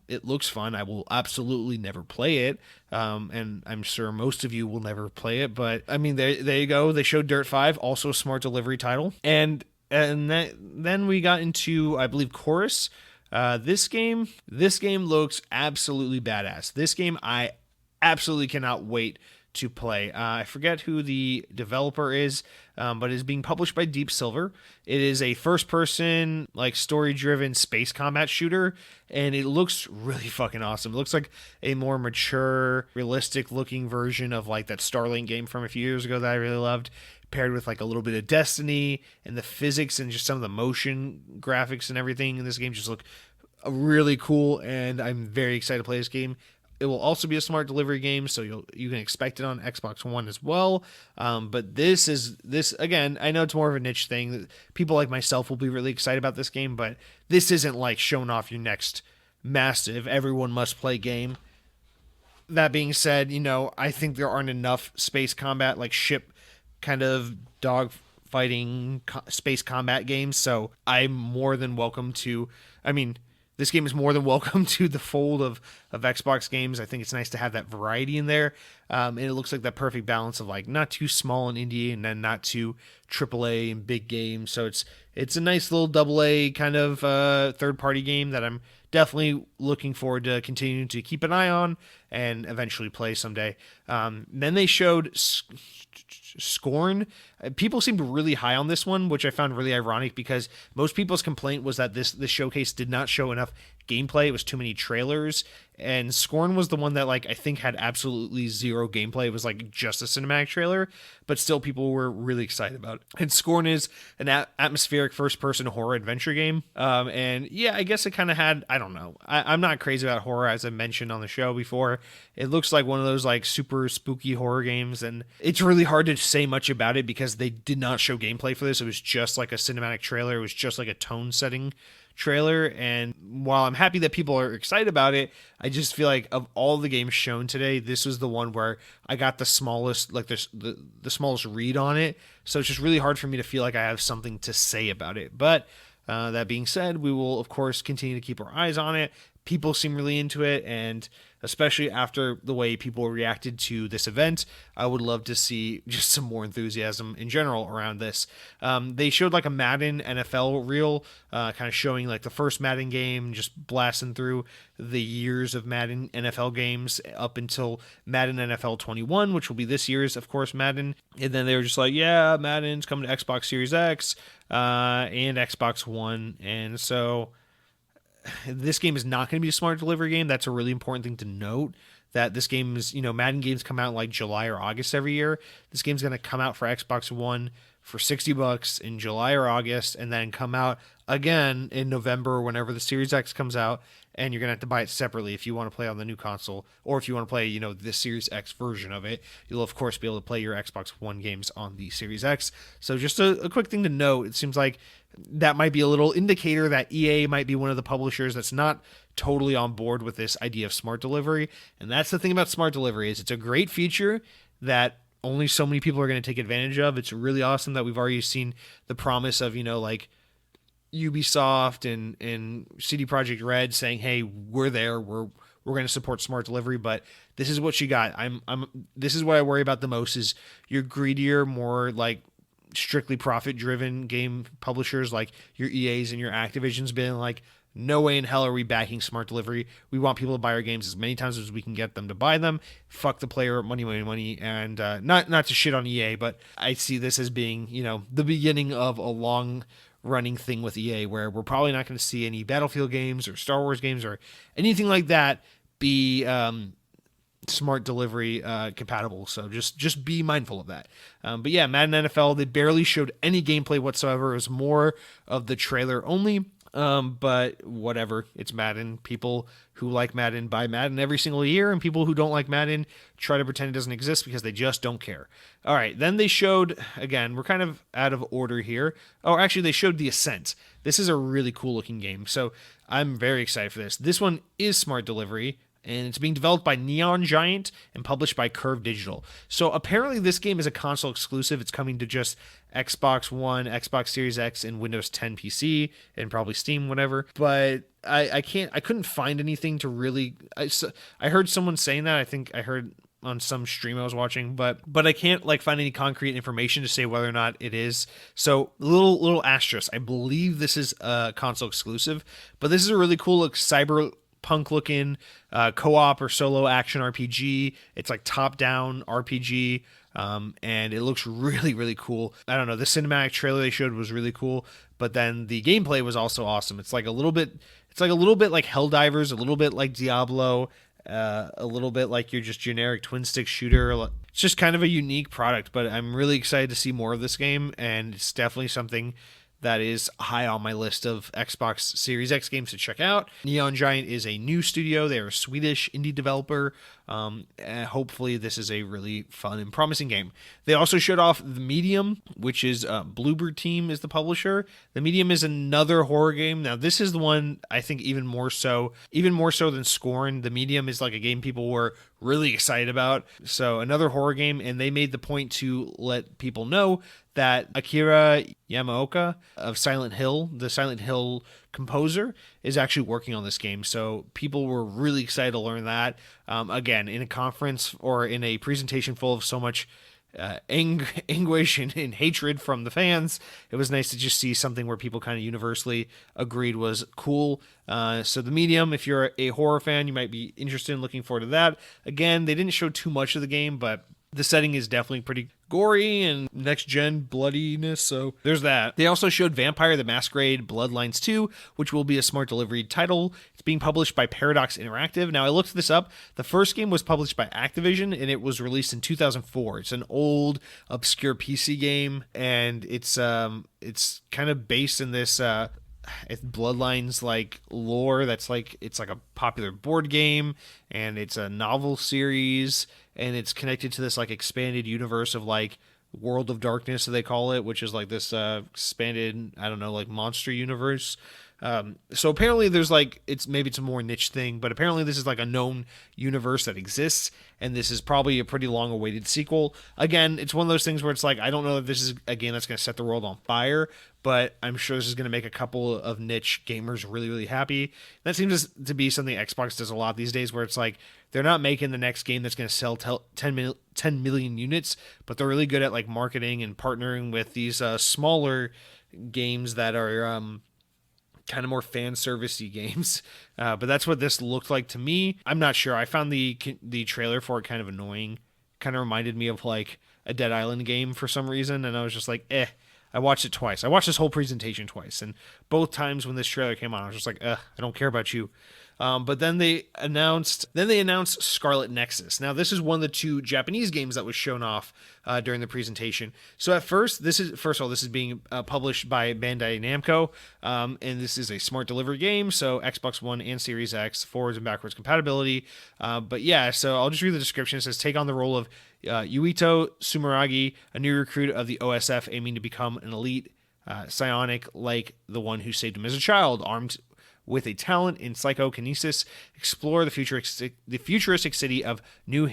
It looks fun. I will absolutely never play it. And I'm sure most of you will never play it. But I mean, there you go. They showed Dirt 5, also a smart delivery title. And then we got into, I believe, Chorus. This game looks absolutely badass. This game, I absolutely cannot wait to play. I forget who the developer is, but it is being published by Deep Silver. It is a first-person, like, story-driven space combat shooter, and it looks really fucking awesome. It looks like a more mature, realistic-looking version of, like, that Starlink game from a few years ago that I really loved, paired with, like, a little bit of Destiny, and the physics and just some of the motion graphics and everything in this game just look really cool, and I'm very excited to play this game. It will also be a smart delivery game, so you can expect it on Xbox One as well. But this again, I know it's more of a niche thing. People like myself will be really excited about this game, but this isn't like showing off your next massive everyone must play game. That being said, I think there aren't enough space combat, like ship kind of dog fighting space combat games. So I'm more than welcome to. I mean, this game is more than welcome to the fold of Xbox games. I think it's nice to have that variety in there. And it looks like that perfect balance of like not too small and indie and then not too AAA and big games. So it's a nice little AA kind of third-party game that I'm definitely looking forward to continuing to keep an eye on and eventually play someday. Then they showed Scorn. People seemed really high on this one, which I found really ironic because most people's complaint was that this showcase did not show enough gameplay. It was too many trailers. And Scorn was the one that, like, I think had absolutely zero gameplay. It was like just a cinematic trailer, but still people were really excited about it. And Scorn is an atmospheric first-person horror adventure game. And yeah, I guess it kind of had, I don't know. I'm not crazy about horror, as I mentioned on the show before. It looks like one of those like super spooky horror games, and it's really hard to say much about it because they did not show gameplay for this. It was just like a cinematic trailer. It was just like a tone-setting trailer, and while I'm happy that people are excited about it, I just feel like of all the games shown today, this was the one where I got the smallest, like the smallest read on it. So it's just really hard for me to feel like I have something to say about it. But that being said, we will of course continue to keep our eyes on it. People seem really into it, and especially after the way people reacted to this event, I would love to see just some more enthusiasm in general around this. They showed like a Madden NFL reel, kind of showing like the first Madden game, just blasting through the years of Madden NFL games up until Madden NFL 21, which will be this year's, of course, Madden. And then they were just like, yeah, Madden's coming to Xbox Series X and Xbox One. And so this game is not going to be a smart delivery game. That's a really important thing to note, that this game is, Madden games come out in like July or August every year. This game's going to come out for Xbox One for $60 in July or August, and then come out again in November or whenever the Series X comes out, and you're going to have to buy it separately if you want to play on the new console, or if you want to play, the Series X version of it. You'll, of course, be able to play your Xbox One games on the Series X. So just a quick thing to note, it seems like that might be a little indicator that EA might be one of the publishers that's not totally on board with this idea of smart delivery. And that's the thing about smart delivery, is it's a great feature that only so many people are going to take advantage of. It's really awesome that we've already seen the promise of, like Ubisoft and CD Projekt Red saying, hey, we're there, we're going to support smart delivery, but this is what you got. This is what I worry about the most, is your greedier, more like strictly profit driven game publishers like your EAs and your Activisions being like, no way in hell are we backing smart delivery. We want people to buy our games as many times as we can get them to buy them. Fuck the player, money. And not to shit on EA, but I see this as being, the beginning of a long running thing with EA, where we're probably not going to see any Battlefield games or Star Wars games or anything like that be smart delivery compatible. So just be mindful of that. But yeah, Madden NFL, they barely showed any gameplay whatsoever. It was more of the trailer only. But whatever, it's Madden. People who like Madden buy Madden every single year, and people who don't like Madden try to pretend it doesn't exist because they just don't care. All right, then they showed, again, we're kind of out of order here. Oh, actually, they showed The Ascent. This is a really cool looking game, so I'm very excited for this. This one is smart delivery, and it's being developed by Neon Giant and published by Curve Digital. So apparently this game is a console exclusive. It's coming to just Xbox One, Xbox Series X, and Windows 10 PC, and probably Steam, whatever. But I couldn't find anything to really. I heard someone saying that. I think I heard on some stream I was watching, but I can't find any concrete information to say whether or not it is. So little asterisk. I believe this is a console exclusive, but this is a really cool cyberpunk looking co-op or solo action RPG. It's like top-down RPG, and it looks really, really cool. I don't know, the cinematic trailer they showed was really cool, but then the gameplay was also awesome. It's like a little bit like Helldivers, a little bit like Diablo, a little bit like your just generic twin-stick shooter. It's just kind of a unique product, but I'm really excited to see more of this game, and it's definitely something that is high on my list of Xbox Series X games to check out. Neon Giant is a new studio. They're a Swedish indie developer. And hopefully this is a really fun and promising game. They also showed off The Medium, which is Bluebird Team is the publisher. The Medium is another horror game. Now this is the one I think even more so than Scorn. The Medium is like a game people were really excited about. So another horror game, and they made the point to let people know that Akira Yamaoka of Silent Hill, the Silent Hill composer, is actually working on this game. So people were really excited to learn that. Again, in a conference or in a presentation full of so much anguish and hatred from the fans, it was nice to just see something where people kind of universally agreed was cool. So The Medium, if you're a horror fan, you might be interested in looking forward to that. Again, they didn't show too much of the game, but The setting is definitely pretty gory and next-gen bloodiness, so there's that. They also showed Vampire the Masquerade Bloodlines 2, which will be a smart delivery title. It's being published by Paradox Interactive. Now, I looked this up. The first game was published by Activision, and it was released in 2004. It's an old, obscure PC game, and it's kind of based in this Bloodlines like lore that's like it's like a popular board game, and it's a novel series, and it's connected to this like expanded universe of like World of Darkness, so they call it, which is like this expanded, I don't know, like monster universe. So apparently there's like it's a more niche thing, but apparently this is like a known universe that exists, and this is probably a pretty long awaited sequel. Again, it's one of those things where it's like I don't know if this is a game that's going to set the world on fire, but I'm sure this is going to make a couple of niche gamers really, really happy. That seems to be something Xbox does a lot these days, where it's like they're not making the next game that's going to sell 10 million units, but they're really good at like marketing and partnering with these smaller games that are kind of more fan servicey games. But that's what this looked like to me. I'm not sure. I found the trailer for it kind of annoying. Kind of reminded me of like a Dead Island game for some reason, and I was just like, eh. I watched it twice. I watched this whole presentation twice, and both times when this trailer came on, I was just like, I don't care about you. But then they announced Scarlet Nexus. Now, this is one of the two Japanese games that was shown off during the presentation. So at first, this is being published by Bandai Namco, and this is a smart delivery game. So Xbox One and Series X, forwards and backwards compatibility. But yeah, so I'll just read the description. It says, take on the role of Yuito Sumeragi, a new recruit of the OSF aiming to become an elite psionic like the one who saved him as a child. Armed with a talent in psychokinesis, explore the futuristic city of New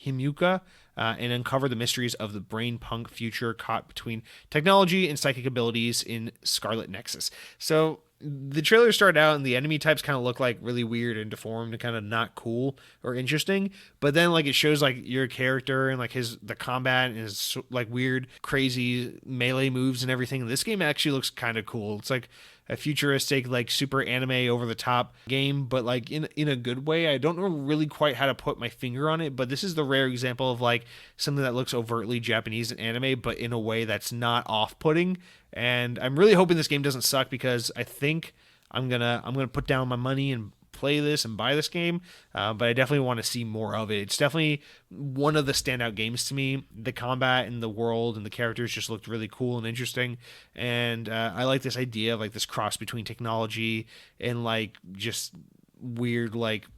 Himuka and uncover the mysteries of the brain-punk future caught between technology and psychic abilities in Scarlet Nexus. So the trailer started out and the enemy types kind of look like really weird and deformed and kind of not cool or interesting, but then like it shows like your character and like the combat and his like weird crazy melee moves and everything. This game actually looks kind of cool. It's like a futuristic, like super anime over the top game, but like in a good way. I don't know really quite how to put my finger on it, but this is the rare example of like something that looks overtly Japanese and anime, but in a way that's not off-putting. And I'm really hoping this game doesn't suck, because I think I'm gonna put down my money and play this and buy this game, but I definitely want to see more of it. It's definitely one of the standout games to me. The combat and the world and the characters just looked really cool and interesting, and I like this idea of like this cross between technology and like just weird, like,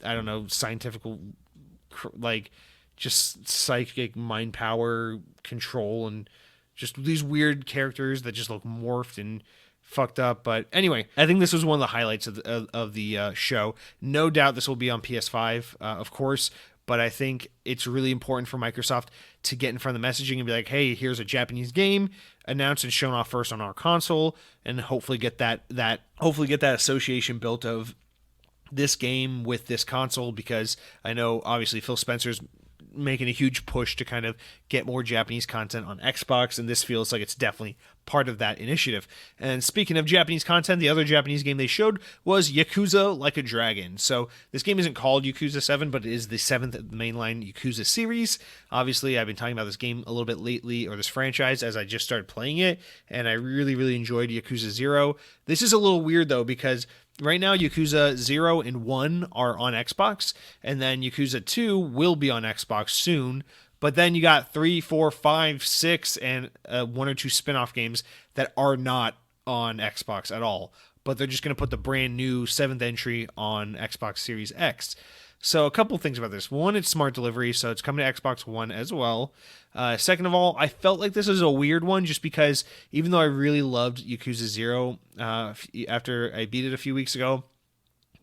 I don't know, scientific, like just psychic mind power control, and just these weird characters that just look morphed and fucked up. But anyway, I think this was one of the highlights of the show. No doubt this will be on PS5, of course, but I think it's really important for Microsoft to get in front of the messaging and be like, hey, here's a Japanese game announced and shown off first on our console, and hopefully get that association built of this game with this console, because I know obviously Phil Spencer's making a huge push to kind of get more Japanese content on Xbox, and this feels like it's definitely part of that initiative. And speaking of Japanese content, the other Japanese game they showed was Yakuza Like a Dragon. So this game isn't called Yakuza 7, but it is the 7th of the mainline Yakuza series. Obviously, I've been talking about this game a little bit lately, or this franchise, as I just started playing it, and I really, really enjoyed Yakuza 0. This is a little weird, though, because right now, Yakuza 0 and 1 are on Xbox, and then Yakuza 2 will be on Xbox soon. But then you got 3, 4, 5, 6, and 1 or 2 spin-off games that are not on Xbox at all. But they're just going to put the brand new 7th entry on Xbox Series X. So a couple things about this. One, it's smart delivery, so it's coming to Xbox One as well. Second of all, I felt like this was a weird one just because even though I really loved Yakuza 0 after I beat it a few weeks ago,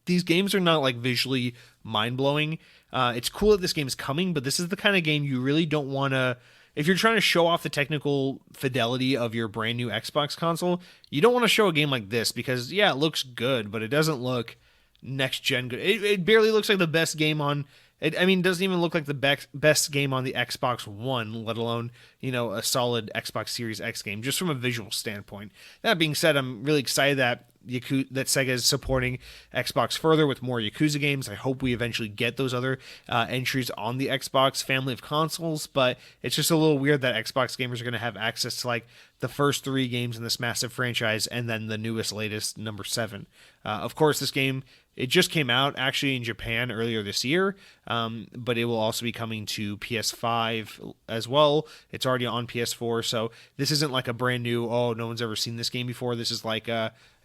these games are not like visually mind-blowing. It's cool that this game is coming, but this is the kind of game you really don't want to... If you're trying to show off the technical fidelity of your brand new Xbox console, you don't want to show a game like this because, yeah, it looks good, but it doesn't look next-gen good. It barely looks like the best game on... it doesn't even look like the best game on the Xbox One, let alone, a solid Xbox Series X game, just from a visual standpoint. That being said, I'm really excited that Sega is supporting Xbox further with more Yakuza games. I hope we eventually get those other entries on the Xbox family of consoles, but it's just a little weird that Xbox gamers are going to have access to like the first 3 games in this massive franchise and then the newest, latest, number 7. Of course, this game, it just came out actually in Japan earlier this year, but it will also be coming to PS5 as well. It's already on PS4, so this isn't like a brand new, no one's ever seen this game before. This is like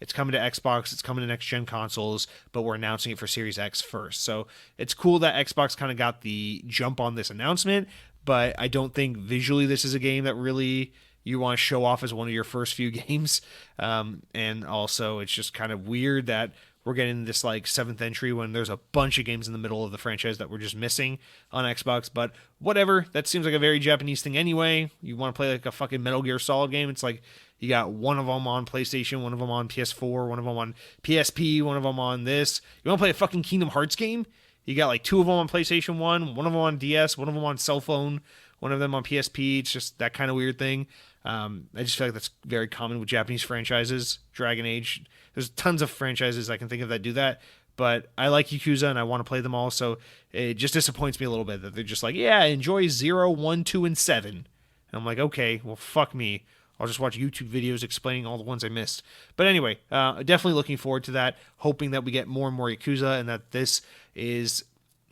it's coming to Xbox, it's coming to next-gen consoles, but we're announcing it for Series X first. So it's cool that Xbox kind of got the jump on this announcement, but I don't think visually this is a game that really you want to show off as one of your first few games. And also, it's just kind of weird that we're getting this like 7th entry when there's a bunch of games in the middle of the franchise that we're just missing on Xbox. But whatever, that seems like a very Japanese thing anyway. You want to play like a fucking Metal Gear Solid game, it's like you got one of them on PlayStation, one of them on PS4, one of them on PSP, one of them on this. You want to play a fucking Kingdom Hearts game? You got like 2 of them on PlayStation 1, one of them on DS, one of them on cell phone, one of them on PSP. It's just that kind of weird thing. I just feel like that's very common with Japanese franchises. Dragon Age, there's tons of franchises I can think of that do that, but I like Yakuza and I want to play them all, so it just disappoints me a little bit that they're just like, yeah, enjoy 0, 1, 2, and 7. And I'm like, okay, well, fuck me. I'll just watch YouTube videos explaining all the ones I missed. But anyway, definitely looking forward to that, hoping that we get more and more Yakuza and that this is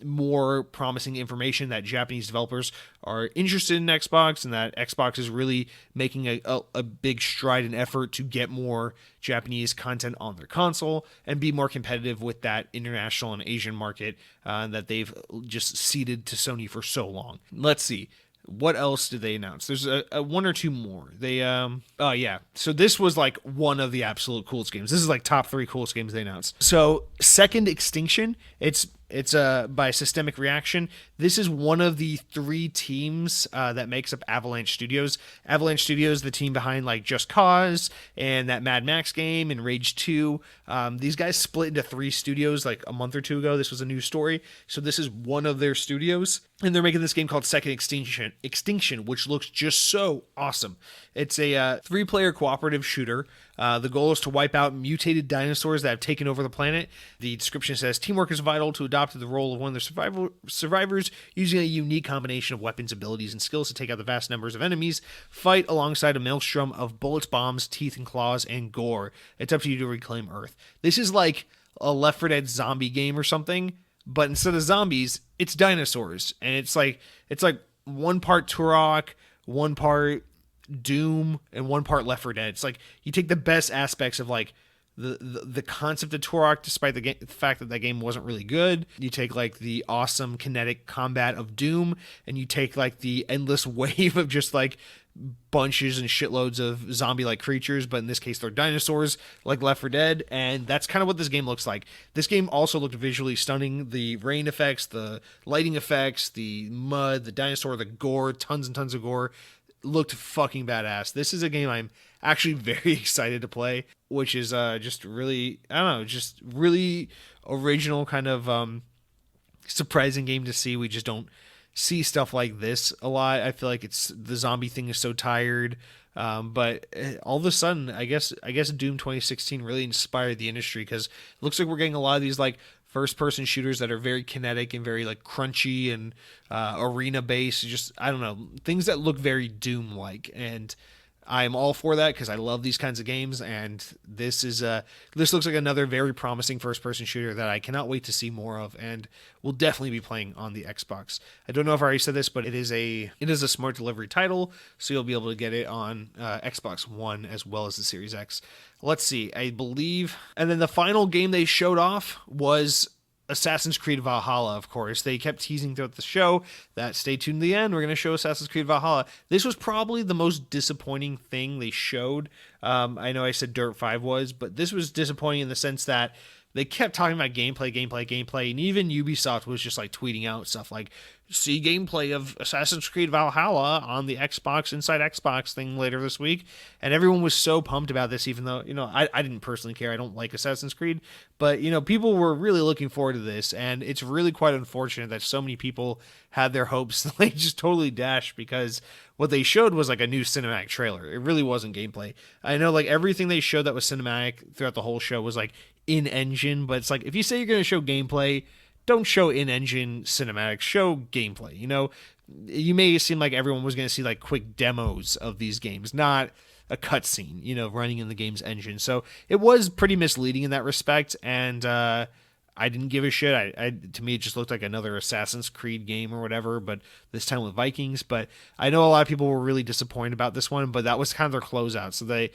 more promising information that Japanese developers are interested in Xbox and that Xbox is really making a big stride and effort to get more Japanese content on their console and be more competitive with that international and Asian market that they've just ceded to Sony for so long. Let's see. What else did they announce? There's a one or two more. So this was like one of the absolute coolest games. This is like top 3 coolest games they announced. So Second Extinction, it's by Systemic Reaction. This is one of the 3 teams that makes up Avalanche Studios. Avalanche Studios, the team behind like Just Cause and that Mad Max game and Rage 2. These guys split into 3 studios like a month or 2 ago. This was a news story. So this is one of their studios. And they're making this game called Second Extinction, which looks just so awesome. It's a 3-player cooperative shooter. The goal is to wipe out mutated dinosaurs that have taken over the planet. The description says, teamwork is vital to adopt the role of one of the survivors using a unique combination of weapons, abilities, and skills to take out the vast numbers of enemies. Fight alongside a maelstrom of bullets, bombs, teeth, and claws, and gore. It's up to you to reclaim Earth. This is like a Left 4 Dead zombie game or something, but instead of zombies, it's dinosaurs. And it's like 1 part Turok, 1 part Doom, and 1 part Left 4 Dead. It's like you take the best aspects of like the concept of Turok, despite the fact that game wasn't really good. You take like the awesome kinetic combat of Doom, and you take like the endless wave of just like bunches and shitloads of zombie-like creatures, but in this case they're dinosaurs like Left 4 Dead, and that's kind of what this game looks like. This game also looked visually stunning. The rain effects, the lighting effects, the mud, the dinosaur, the gore, tons and tons of gore, looked fucking badass. This is a game I'm actually very excited to play, which is just really, I don't know, just really original, kind of surprising game to see. We just don't see stuff like this a lot. I feel like the zombie thing is so tired, but all of a sudden, I guess Doom 2016 really inspired the industry, because it looks like we're getting a lot of these like first-person shooters that are very kinetic and very like crunchy and arena-based. Just, I don't know, things that look very Doom-like, and I'm all for that because I love these kinds of games, and this looks like another very promising first-person shooter that I cannot wait to see more of, and will definitely be playing on the Xbox. I don't know if I already said this, but it is a smart delivery title, so you'll be able to get it on Xbox One as well as the Series X. Let's see, I believe, and then the final game they showed off was Assassin's Creed Valhalla, of course. They kept teasing throughout the show that stay tuned to the end, we're going to show Assassin's Creed Valhalla. This was probably the most disappointing thing they showed. I know I said Dirt 5 was, but this was disappointing in the sense that they kept talking about gameplay, and even Ubisoft was just like tweeting out stuff like, see gameplay of Assassin's Creed Valhalla on the Xbox Inside Xbox thing later this week, and everyone was so pumped about this, even though, I didn't personally care. I don't like Assassin's Creed, but, people were really looking forward to this, and it's really quite unfortunate that so many people had their hopes like just totally dashed, because what they showed was like a new cinematic trailer. It really wasn't gameplay. I know like everything they showed that was cinematic throughout the whole show was like in-engine, but it's like if you say you're going to show gameplay, don't show in-engine cinematics, show gameplay. You know, you may seem like everyone was going to see like quick demos of these games, not a cutscene, you know, running in the game's engine. So it was pretty misleading in that respect, and I didn't give a shit. To me, it just looked like another Assassin's Creed game or whatever, but this time with Vikings. But I know a lot of people were really disappointed about this one, but that was kind of their closeout. So they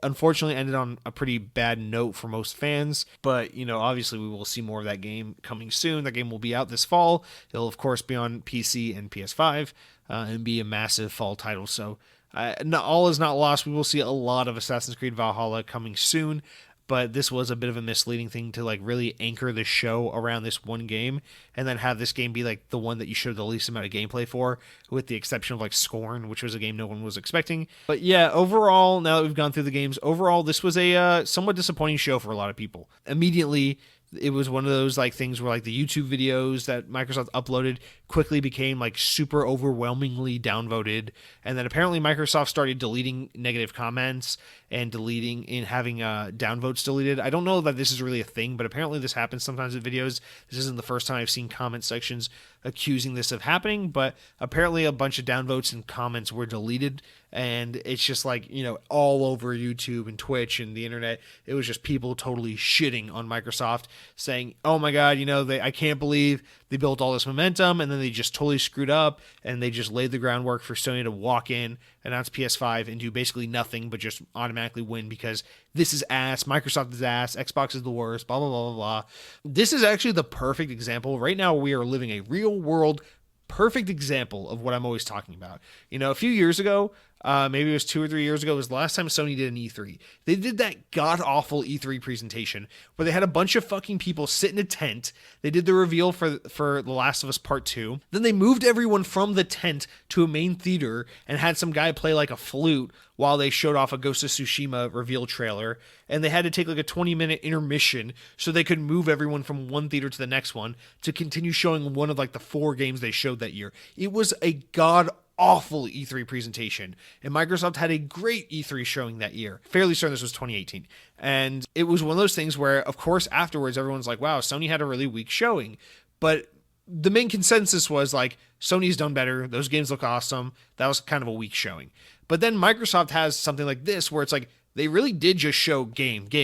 unfortunately ended on a pretty bad note for most fans. But, you know, obviously we will see more of that game coming soon. That game will be out this fall. It'll, of course, be on PC and PS5 and be a massive fall title. So all is not lost. We will see a lot of Assassin's Creed Valhalla coming soon, but this was a bit of a misleading thing to like really anchor the show around this one game and then have this game be like the one that you showed the least amount of gameplay for, with the exception of like Scorn, which was a game no one was expecting. But yeah, overall, now that we've gone through the games, overall this was a somewhat disappointing show for a lot of people. Immediately, it was one of those like things where like the YouTube videos that Microsoft uploaded quickly became like super overwhelmingly downvoted, and then apparently Microsoft started deleting negative comments and deleting and having downvotes deleted. I don't know that this is really a thing, but apparently this happens sometimes with videos. This isn't the first time I've seen comment sections accusing this of happening, but apparently a bunch of downvotes and comments were deleted, and it's just like, you know, all over YouTube and Twitch and the internet, it was just people totally shitting on Microsoft, saying, oh my god, you know, I can't believe they built all this momentum and then they just totally screwed up, and they just laid the groundwork for Sony to walk in, announce PS5, and do basically nothing but just automatically win because this is ass, Microsoft is ass, Xbox is the worst, blah, blah, blah, blah, blah. This is actually the perfect example. Right now we are living a real world perfect example of what I'm always talking about. You know, a few years ago, maybe it was 2 or 3 years ago, was the last time Sony did an E3. They did that god-awful E3 presentation where they had a bunch of fucking people sit in a tent. They did the reveal for The Last of Us Part 2. Then they moved everyone from the tent to a main theater and had some guy play like a flute while they showed off a Ghost of Tsushima reveal trailer. And they had to take like a 20-minute intermission so they could move everyone from one theater to the next one to continue showing one of like the 4 games they showed that year. It was a god-awful E3 presentation. And Microsoft had a great E3 showing that year. Fairly certain this was 2018. And it was one of those things where, of course, afterwards, everyone's like, wow, Sony had a really weak showing. But the main consensus was like, Sony's done better. Those games look awesome. That was kind of a weak showing. But then Microsoft has something like this where it's like, they really did just show game. And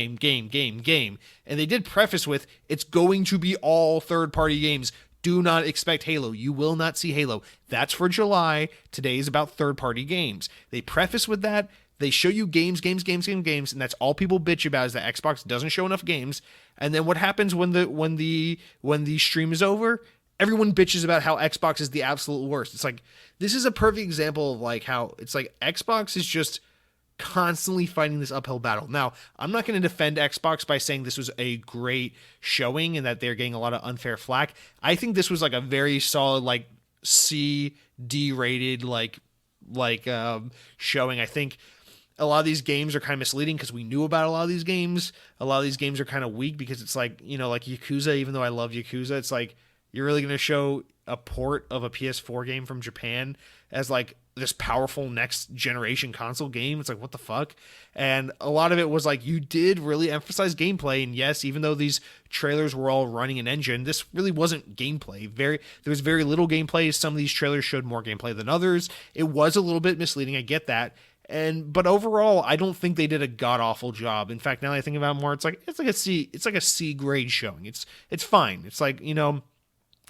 they did preface with, it's going to be all third-party games. Do not expect Halo. You will not see Halo. That's for July. Today is about third-party games. They preface with that. They show you games, and that's all people bitch about is that Xbox doesn't show enough games. And then what happens when the stream is over? Everyone bitches about how Xbox is the absolute worst. It's like, this is a perfect example of like how it's like Xbox is just constantly fighting this uphill battle. Now, I'm not going to defend Xbox by saying this was a great showing and that they're getting a lot of unfair flack. I think this was like a very solid, like C, D rated, showing. I think a lot of these games are kind of misleading because we knew about a lot of these games. A lot of these games are kind of weak because it's like, you know, like Yakuza, even though I love Yakuza, it's like, you're really going to show a port of a PS4 game from Japan as like this powerful next generation console game? It's like, what the fuck? And a lot of it was like, you did really emphasize gameplay. And yes, even though these trailers were all running an engine, this really wasn't gameplay. There was very little gameplay. Some of these trailers showed more gameplay than others. It was a little bit misleading. I get that. But overall, I don't think they did a god awful job. In fact, now that I think about it more, it's like a C grade showing. It's fine. It's like, you know,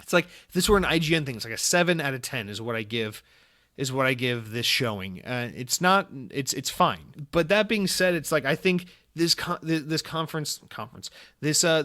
it's like if this were an IGN thing, it's like a 7 out of 10 is what I give this showing. It's fine. But that being said, it's like, I think this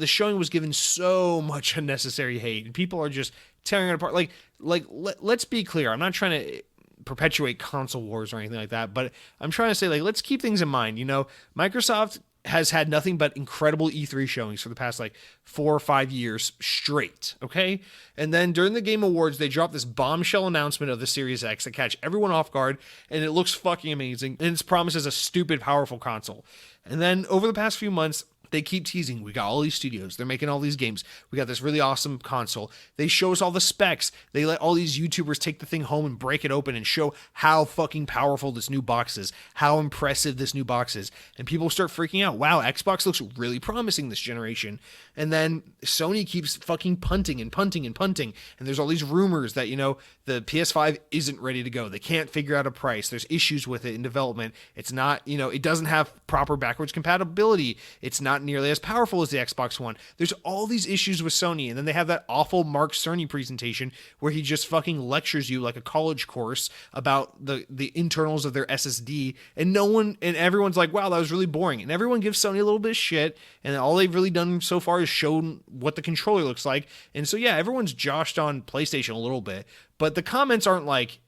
showing was given so much unnecessary hate, and people are just tearing it apart. Let's be clear. I'm not trying to perpetuate console wars or anything like that, but I'm trying to say, like, let's keep things in mind. You know, Microsoft has had nothing but incredible E3 showings for the past 4 or 5 years straight, okay? And then during the Game Awards, they dropped this bombshell announcement of the Series X that catch everyone off guard, and it looks fucking amazing, and it's promised as a stupid, powerful console. And then over the past few months, They keep teasing. We got all these studios. They're making all these games. We got this really awesome console. They show us all the specs. They let all these YouTubers take the thing home and break it open and show how fucking powerful this new box is, how impressive this new box is. And people start freaking out. Wow, Xbox looks really promising this generation. And then Sony keeps fucking punting and punting and punting. And there's all these rumors that, the PS5 isn't ready to go. They can't figure out a price. There's issues with it in development. It's not, it doesn't have proper backwards compatibility. It's not nearly as powerful as the Xbox One. There's all these issues with Sony, and then they have that awful Mark Cerny presentation where he just fucking lectures you like a college course about the internals of their SSD, and everyone's like, wow, that was really boring, and everyone gives Sony a little bit of shit, and all they've really done so far is shown what the controller looks like, and so yeah, everyone's joshed on PlayStation a little bit, but the comments aren't like,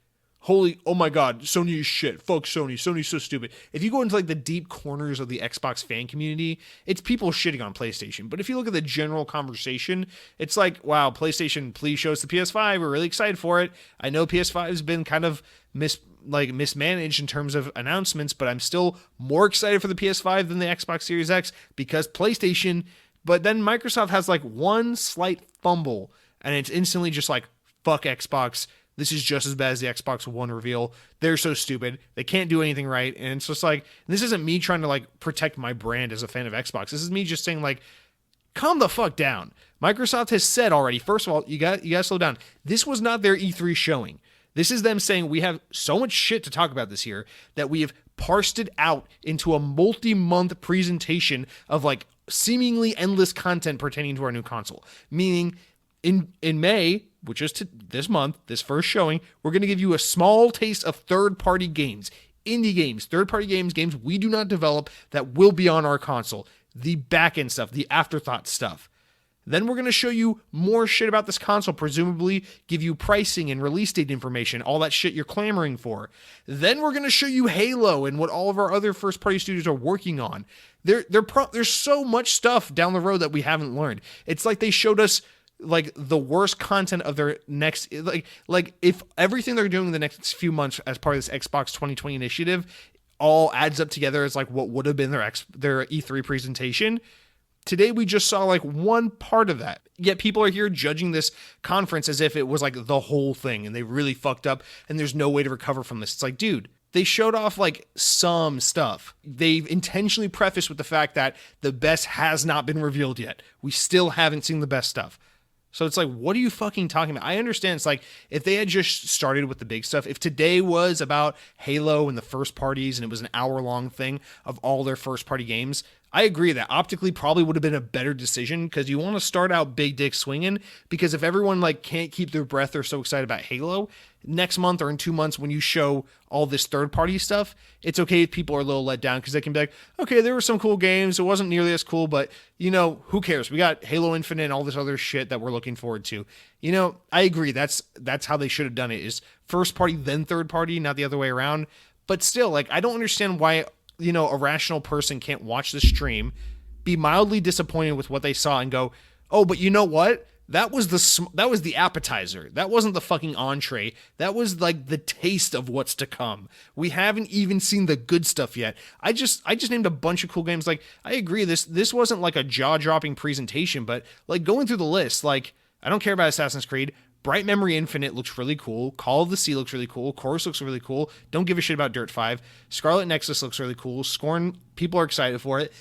oh my god, Sony is shit. Fuck Sony. Sony's so stupid. If you go into like the deep corners of the Xbox fan community, it's people shitting on PlayStation. But if you look at the general conversation, it's like, wow, PlayStation, please show us the PS5. We're really excited for it. I know PS5 has been kind of mismanaged in terms of announcements, but I'm still more excited for the PS5 than the Xbox Series X because PlayStation. But then Microsoft has like one slight fumble, and it's instantly just like, fuck Xbox. This is just as bad as the Xbox One reveal. They're so stupid. They can't do anything right. And it's just like, this isn't me trying to like protect my brand as a fan of Xbox. This is me just saying like, calm the fuck down. Microsoft has said already, first of all, you got to slow down. This was not their E3 showing. This is them saying we have so much shit to talk about this year that we have parsed it out into a multi-month presentation of like seemingly endless content pertaining to our new console. Meaning in May, which is this month, this first showing, we're going to give you a small taste of third-party games, indie games, third-party games we do not develop that will be on our console, the back-end stuff, the afterthought stuff. Then we're going to show you more shit about this console, presumably give you pricing and release date information, all that shit you're clamoring for. Then we're going to show you Halo and what all of our other first-party studios are working on. There's so much stuff down the road that we haven't learned. It's like they showed us like the worst content of their next, like if everything they're doing in the next few months as part of this Xbox 2020 initiative all adds up together as like what would have been their E3 presentation. Today we just saw like one part of that. Yet people are here judging this conference as if it was like the whole thing and they really fucked up and there's no way to recover from this. It's like, dude, they showed off like some stuff. They've intentionally prefaced with the fact that the best has not been revealed yet. We still haven't seen the best stuff. So it's like, what are you fucking talking about? I understand it's like, if they had just started with the big stuff, if today was about Halo and the first parties and it was an hour-long thing of all their first-party games, I agree that optically probably would have been a better decision because you want to start out big dick swinging because if everyone like can't keep their breath, they're so excited about Halo, next month or in 2 months when you show all this third-party stuff, it's okay if people are a little let down because they can be like, okay, there were some cool games. It wasn't nearly as cool, but, who cares? We got Halo Infinite and all this other shit that we're looking forward to. I agree. That's how they should have done it is first-party, then third-party, not the other way around. But still, like, I don't understand why a rational person can't watch the stream, be mildly disappointed with what they saw and go, oh, but you know what? That was the appetizer. That wasn't the fucking entree. That was like the taste of what's to come. We haven't even seen the good stuff yet. I just named a bunch of cool games. Like, I agree, this wasn't like a jaw-dropping presentation, but like going through the list, like, I don't care about Assassin's Creed. Bright Memory Infinite looks really cool. Call of the Sea looks really cool. Chorus looks really cool. Don't give a shit about Dirt 5. Scarlet Nexus looks really cool. Scorn, people are excited for it.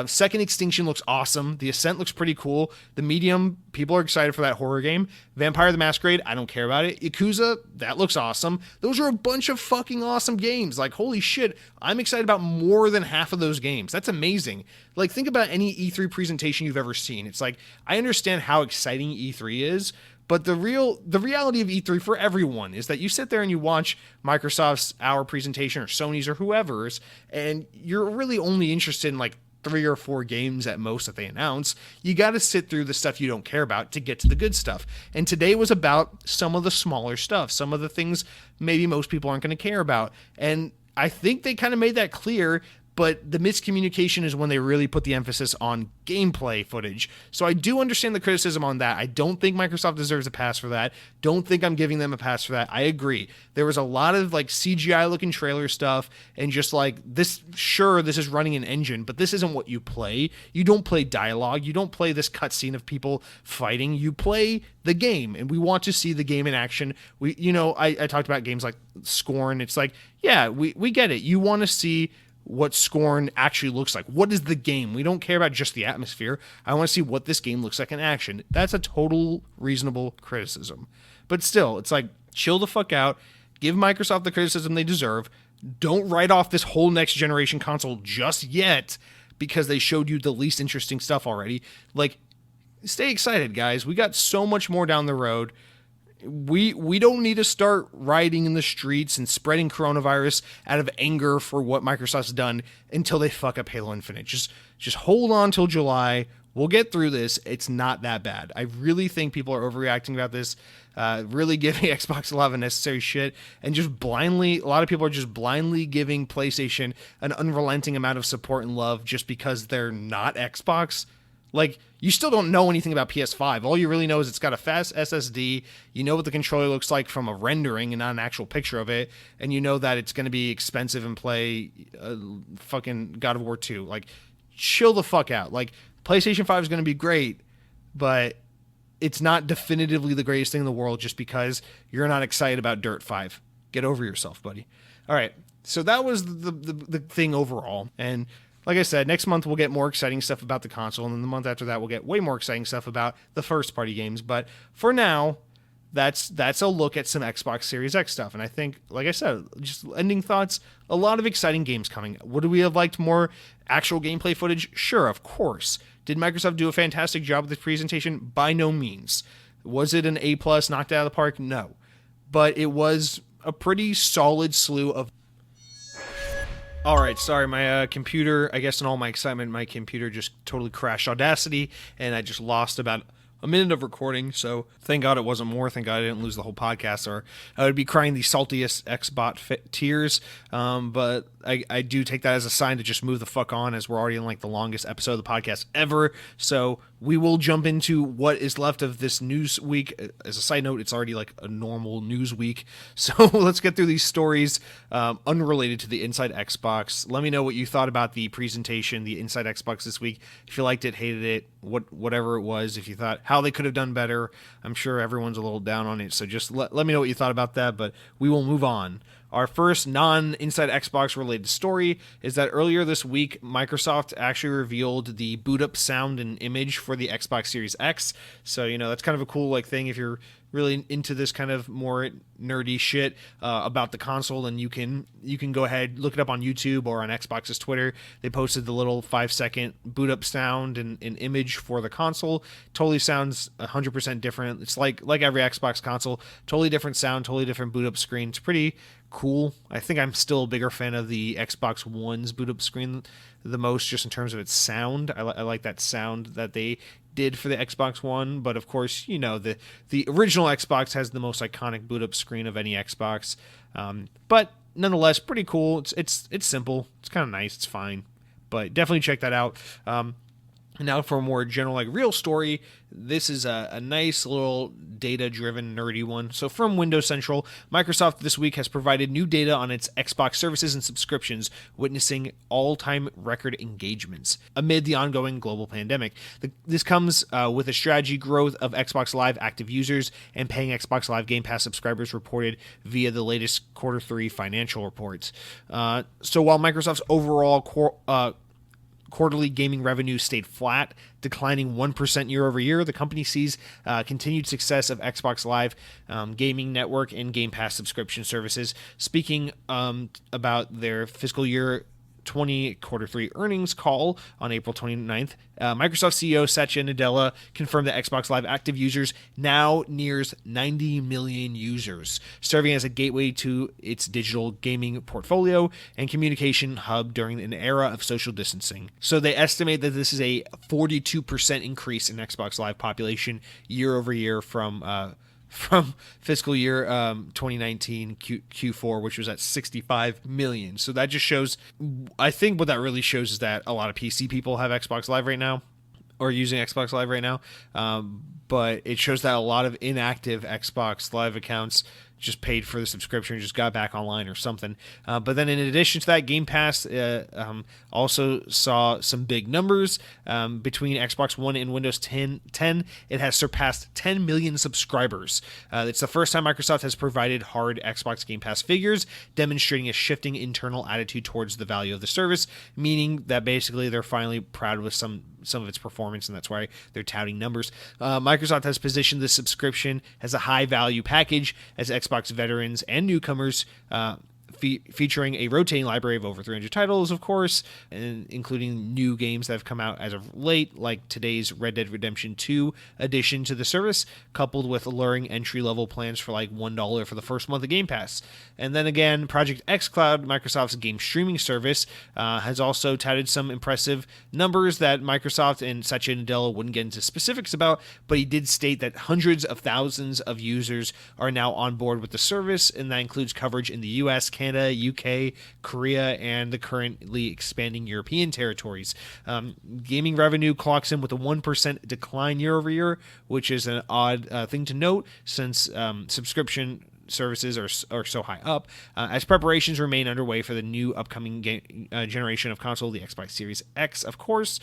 Second Extinction looks awesome. The Ascent looks pretty cool. The Medium, people are excited for that horror game. Vampire the Masquerade, I don't care about it. Yakuza, that looks awesome. Those are a bunch of fucking awesome games. Like, holy shit, I'm excited about more than half of those games. That's amazing. Like, think about any E3 presentation you've ever seen. It's like, I understand how exciting E3 is, but the reality of E3 for everyone is that you sit there and you watch Microsoft's hour presentation or Sony's or whoever's, and you're really only interested in like 3 or 4 games at most that they announce. You got to sit through the stuff you don't care about to get to the good stuff. And today was about some of the smaller stuff, some of the things maybe most people aren't going to care about. And I think they kind of made that clear but the miscommunication is when they really put the emphasis on gameplay footage. So I do understand the criticism on that. I don't think Microsoft deserves a pass for that. Don't think I'm giving them a pass for that. I agree. There was a lot of like CGI looking trailer stuff and just like this, sure, this is running an engine, but this isn't what you play. You don't play dialogue. You don't play this cutscene of people fighting. You play the game, and we want to see the game in action. I talked about games like Scorn. It's like, yeah, we get it. You want to see what Scorn actually looks like. What is the game? We don't care about just the atmosphere. I want to see what this game looks like in action. That's a total reasonable criticism. But still, it's like, chill the fuck out. Give Microsoft the criticism they deserve. Don't write off this whole next generation console just yet because they showed you the least interesting stuff already. Like, stay excited, guys. We got so much more down the road. We don't need to start rioting in the streets and spreading coronavirus out of anger for what Microsoft's done until they fuck up Halo Infinite. Just hold on till July. We'll get through this. It's not that bad. I really think people are overreacting about this, really giving Xbox a lot of unnecessary shit, and a lot of people are just blindly giving PlayStation an unrelenting amount of support and love just because they're not Xbox. Like, you still don't know anything about PS5. All you really know is it's got a fast SSD. You know what the controller looks like from a rendering and not an actual picture of it. And you know that it's going to be expensive and play fucking God of War 2. Like, chill the fuck out. Like, PlayStation 5 is going to be great, but it's not definitively the greatest thing in the world just because you're not excited about Dirt 5. Get over yourself, buddy. All right, so that was the thing overall. And like I said, next month we'll get more exciting stuff about the console, and then the month after that we'll get way more exciting stuff about the first-party games. But for now, that's a look at some Xbox Series X stuff. And I think, like I said, just ending thoughts, a lot of exciting games coming. Would we have liked more actual gameplay footage? Sure, of course. Did Microsoft do a fantastic job with this presentation? By no means. Was it an A+, knocked out of the park? No. But it was a pretty solid slew of... All right, sorry, my computer, I guess in all my excitement, my computer just totally crashed Audacity, and I just lost about a minute of recording, so thank God it wasn't more. Thank God I didn't lose the whole podcast, or I would be crying the saltiest Xbot tears. But I do take that as a sign to just move the fuck on, as we're already in like the longest episode of the podcast ever. So we will jump into what is left of this news week. As a side note, it's already like a normal news week. So let's get through these stories unrelated to the Inside Xbox. Let me know what you thought about the presentation, the Inside Xbox this week. If you liked it, hated it, whatever it was, if you thought how they could have done better. I'm sure everyone's a little down on it, so just let me know what you thought about that, but we will move on. Our first non-Inside Xbox related story is that earlier this week, Microsoft actually revealed the boot up sound and image for the Xbox Series X. So, that's kind of a cool like thing if you're really into this kind of more nerdy shit about the console, and you can go ahead, look it up on YouTube or on Xbox's Twitter. They posted the little 5-second boot up sound and image for the console. Totally sounds 100% different. It's like every Xbox console, totally different sound, totally different boot up screen. It's pretty cool. I think I'm still a bigger fan of the Xbox One's boot up screen the most, just in terms of its sound. I like that sound that they did for the Xbox One, but of course, the original Xbox has the most iconic boot up screen of any Xbox. But nonetheless, pretty cool. It's simple. It's kind of nice. It's fine, but definitely check that out. Now for a more general, like real story, this is a nice little data-driven, nerdy one. So from Windows Central, Microsoft this week has provided new data on its Xbox services and subscriptions, witnessing all-time record engagements amid the ongoing global pandemic. This comes with a strategy growth of Xbox Live active users and paying Xbox Live Game Pass subscribers reported via the latest Q3 financial reports. So while Microsoft's overall quarterly gaming revenue stayed flat, declining 1% year over year, the company sees continued success of Xbox Live gaming network and Game Pass subscription services. Speaking about their fiscal year 20 Q3 earnings call on April 29th, Microsoft CEO Satya Nadella confirmed that Xbox Live active users now nears 90 million users, serving as a gateway to its digital gaming portfolio and communication hub during an era of social distancing. So they estimate that this is a 42% increase in Xbox Live population year over year from from fiscal year 2019 Q4, which was at 65 million. So that just shows, I think what that really shows is that a lot of PC people have Xbox Live right now, or using Xbox Live right now. But it shows that a lot of inactive Xbox Live accounts just paid for the subscription, just got back online or something. But then in addition to that, Game Pass also saw some big numbers. Between Xbox One and Windows 10, it has surpassed 10 million subscribers. It's the first time Microsoft has provided hard Xbox Game Pass figures, demonstrating a shifting internal attitude towards the value of the service, meaning that basically they're finally proud with some of its performance, and that's why they're touting numbers. Microsoft has positioned this subscription as a high-value package as Xbox veterans and newcomers, featuring a rotating library of over 300 titles, of course, and including new games that have come out as of late, like today's Red Dead Redemption 2 addition to the service, coupled with alluring entry-level plans for like $1 for the first month of Game Pass. And then again, Project xCloud, Microsoft's game streaming service, has also touted some impressive numbers that Microsoft and Satya Nadella wouldn't get into specifics about, but he did state that hundreds of thousands of users are now on board with the service, and that includes coverage in the US, Canada, UK, Korea, and the currently expanding European territories. Gaming revenue clocks in with a 1% decline year over year, which is an odd thing to note since subscription services are so high up, as preparations remain underway for the new upcoming generation of console, the Xbox Series X, of course.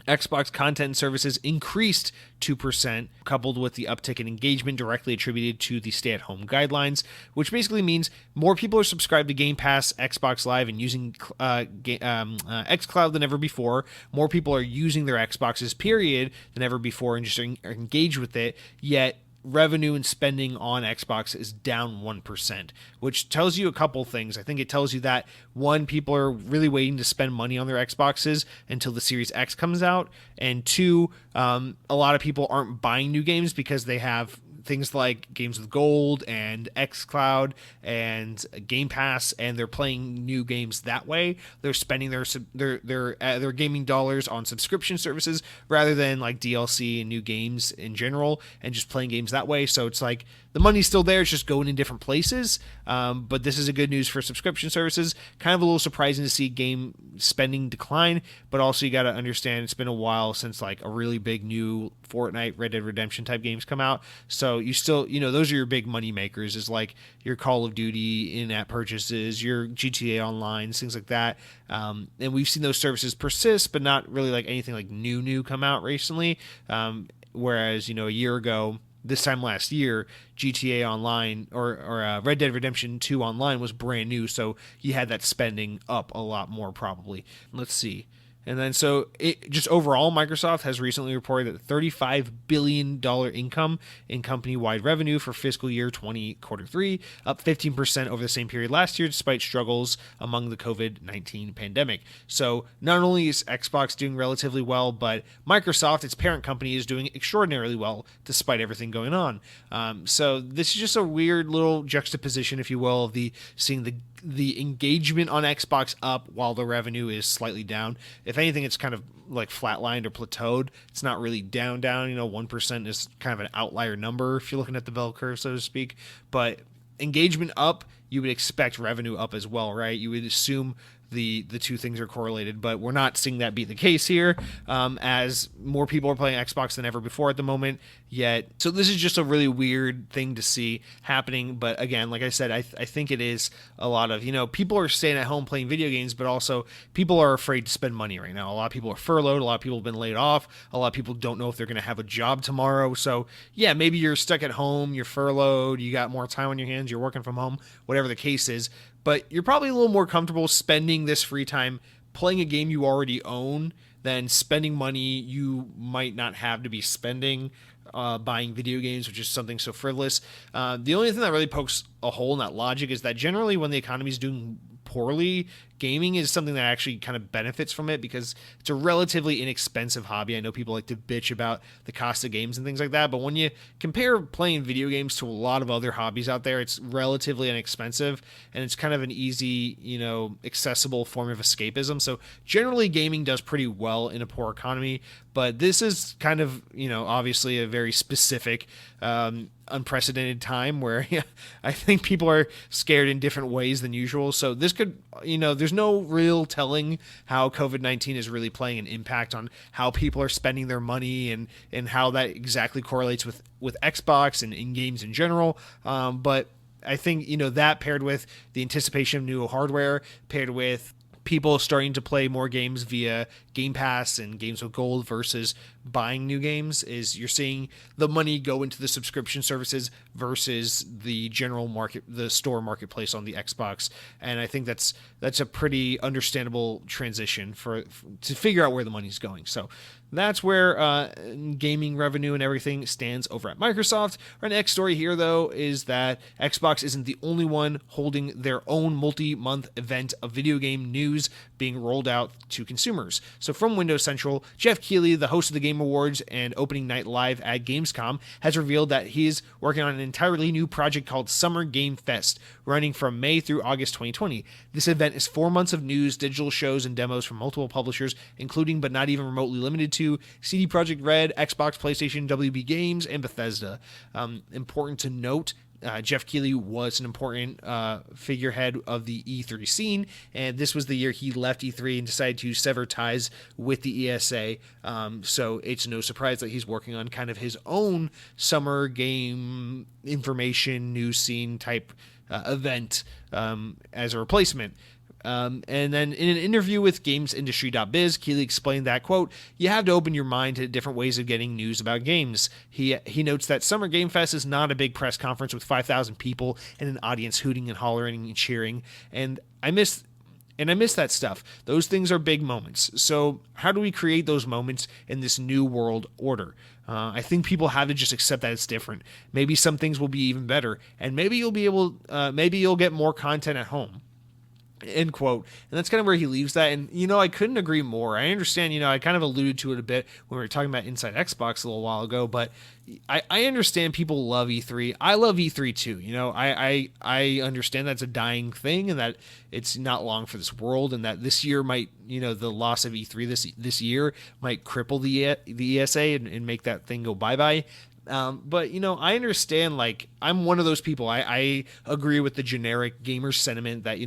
Xbox content and services increased 2%, coupled with the uptick in engagement directly attributed to the stay-at-home guidelines, which basically means more people are subscribed to Game Pass, Xbox Live, and using xCloud than ever before. More people are using their Xboxes, period, than ever before, and just are engaged with it, yet revenue and spending on Xbox is down 1%, which tells you a couple things. I think it tells you that, one, people are really waiting to spend money on their Xboxes until the Series X comes out, and two, a lot of people aren't buying new games because they have things like Games with Gold and xCloud and Game Pass, and they're playing new games that way. They're spending their gaming dollars on subscription services rather than like DLC and new games in general, and just playing games that way. So it's like the money's still there, it's just going in different places. But this is a good news for subscription services. Kind of a little surprising to see game spending decline, but also you got to understand it's been a while since like a really big new Fortnite, Red Dead Redemption type games come out. So you still, those are your big money makers, is like your Call of Duty in-app purchases, your GTA Online, things like that. And we've seen those services persist, but not really like anything like new come out recently. Whereas, a year ago, this time last year, GTA Online or Red Dead Redemption 2 Online was brand new, so you had that spending up a lot more probably. Let's see. And then just overall, Microsoft has recently reported that $35 billion income in company-wide revenue for fiscal year 20 quarter 3, up 15% over the same period last year, despite struggles among the COVID-19 pandemic. So not only is Xbox doing relatively well, but Microsoft, its parent company, is doing extraordinarily well despite everything going on. So this is just a weird little juxtaposition, if you will, of seeing the engagement on Xbox up while the revenue is slightly down. If anything, it's kind of like flatlined or plateaued. It's not really down. 1% is kind of an outlier number if you're looking at the bell curve, so to speak. But engagement up, you would expect revenue up as well, right? You would assume the two things are correlated, but we're not seeing that be the case here, as more people are playing Xbox than ever before at the moment. Yet, so this is just a really weird thing to see happening. But again, like I said, I think it is a lot of, people are staying at home playing video games, but also people are afraid to spend money right now. A lot of people are furloughed. A lot of people have been laid off. A lot of people don't know if they're going to have a job tomorrow. So yeah, maybe you're stuck at home, you're furloughed, you got more time on your hands, you're working from home, whatever the case is. But you're probably a little more comfortable spending this free time playing a game you already own than spending money you might not have to be spending buying video games, which is something so frivolous. The only thing that really pokes a hole in that logic is that generally when the economy is doing poorly, gaming is something that actually kind of benefits from it because it's a relatively inexpensive hobby. I know people like to bitch about the cost of games and things like that, but when you compare playing video games to a lot of other hobbies out there, it's relatively inexpensive and it's kind of an easy, accessible form of escapism. So generally gaming does pretty well in a poor economy, but this is kind of, obviously a very specific, unprecedented time where I think people are scared in different ways than usual. So this could, there's no real telling how COVID-19 is really playing an impact on how people are spending their money and how that exactly correlates with Xbox and in games in general. But I think, that paired with the anticipation of new hardware, paired with people starting to play more games via Game Pass and games with gold versus buying new games, is you're seeing the money go into the subscription services versus the general market, the store marketplace on the Xbox. And I think that's a pretty understandable transition to figure out where the money's going. So that's where gaming revenue and everything stands over at Microsoft. Our next story here, though, is that Xbox isn't the only one holding their own multi-month event of video game news being rolled out to consumers. So from Windows Central, Jeff Keighley, the host of the Game Awards and opening night live at Gamescom, has revealed that he's working on an entirely new project called Summer Game Fest, running from May through August 2020. This event is 4 months of news, digital shows, and demos from multiple publishers, including but not even remotely limited to CD Projekt Red, Xbox, PlayStation, WB Games, and Bethesda. Important to note, Jeff Keighley was an important figurehead of the E3 scene, and this was the year he left E3 and decided to sever ties with the ESA. So it's no surprise that he's working on kind of his own summer game information news scene type event as a replacement. And then in an interview with GamesIndustry.biz, Keighley explained that, quote, "You have to open your mind to different ways of getting news about games." He notes that Summer Game Fest is not a big press conference with 5,000 people and an audience hooting and hollering and cheering. And I miss that stuff. Those things are big moments. So how do we create those moments in this new world order? I think people have to just accept that it's different. Maybe some things will be even better, and maybe you'll get more content at home. End quote. And that's kind of where he leaves that. And, I couldn't agree more. I understand, I kind of alluded to it a bit when we were talking about Inside Xbox a little while ago, but I understand people love E3. I love E3 too. I understand that's a dying thing and that it's not long for this world, and that this year might, the loss of E3 this year might cripple the ESA and make that thing go bye-bye. But, I understand, I'm one of those people. I agree with the generic gamer sentiment that,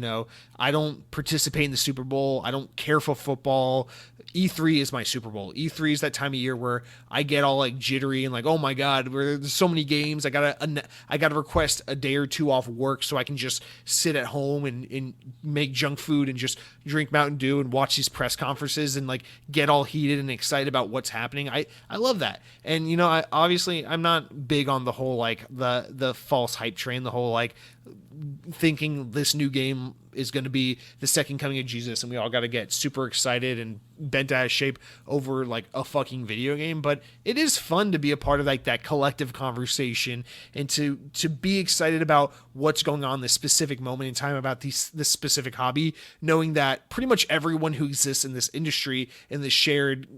I don't participate in the Super Bowl. I don't care for football. E3 is my Super Bowl. E3 is that time of year where I get all jittery and oh my God, there's so many games. I gotta request a day or two off work so I can just sit at home and make junk food and just drink Mountain Dew and watch these press conferences and get all heated and excited about what's happening. I love that. And, I'm not big on the whole, the false hype train, the whole, thinking this new game is going to be the second coming of Jesus and we all got to get super excited and bent out of shape over a fucking video game. But it is fun to be a part of that collective conversation and to be excited about what's going on this specific moment in time about this specific hobby, knowing that pretty much everyone who exists in this industry, in this shared,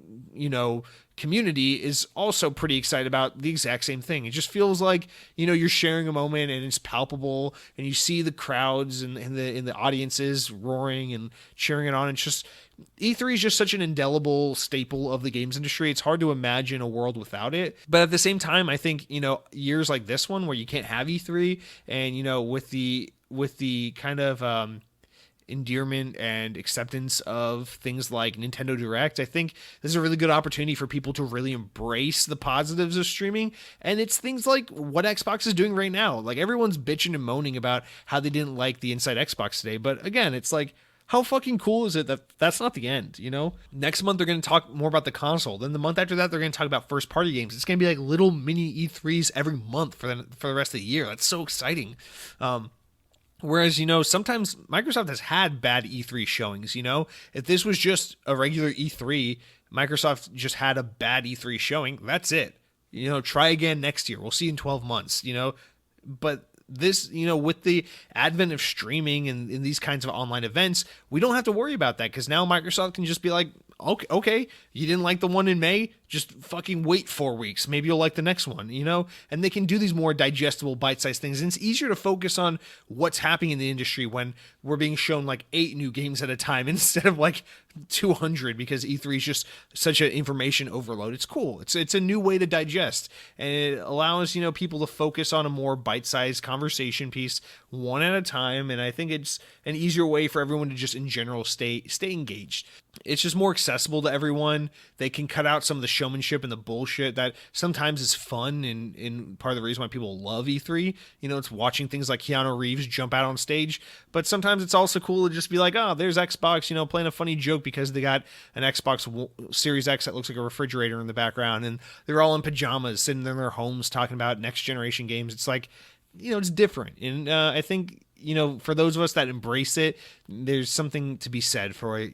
community, is also pretty excited about the exact same thing. It just feels like, you're sharing a moment and it's palpable and you see the crowds and the audiences roaring and cheering it on. It's just, E3 is just such an indelible staple of the games industry. It's hard to imagine a world without it. But at the same time, I think, years like this one where you can't have E3 and, with the kind of, endearment and acceptance of things like Nintendo Direct, I think this is a really good opportunity for people to really embrace the positives of streaming. And it's things like what Xbox is doing right now. Everyone's bitching and moaning about how they didn't like the Inside Xbox today. But again, it's how fucking cool is it that that's not the end, Next month, they're going to talk more about the console. Then the month after that, they're going to talk about first-party games. It's going to be little mini E3s every month for the rest of the year. That's so exciting. Whereas, sometimes Microsoft has had bad E3 showings, If this was just a regular E3, Microsoft just had a bad E3 showing, that's it. Try again next year. We'll see in 12 months, But this, with the advent of streaming and in these kinds of online events, we don't have to worry about that, because now Microsoft can just be like, okay, you didn't like the one in May, just fucking wait 4 weeks. Maybe you'll like the next one, And they can do these more digestible, bite-sized things. And it's easier to focus on what's happening in the industry when we're being shown like 8 new games at a time instead of like 200, because E3 is just such an information overload. It's cool. It's a new way to digest, and it allows, people to focus on a more bite-sized conversation piece one at a time. And I think it's an easier way for everyone to just in general stay engaged. It's just more accessible to everyone. They can cut out some of the showmanship and the bullshit that sometimes is fun, and part of the reason why people love E3. It's watching things like Keanu Reeves jump out on stage, but sometimes it's also cool to just be like, oh, there's Xbox, playing a funny joke because they got an Xbox Series X that looks like a refrigerator in the background, and they're all in pajamas sitting in their homes talking about next generation games. It's like, it's different. And I think, for those of us that embrace it, there's something to be said for,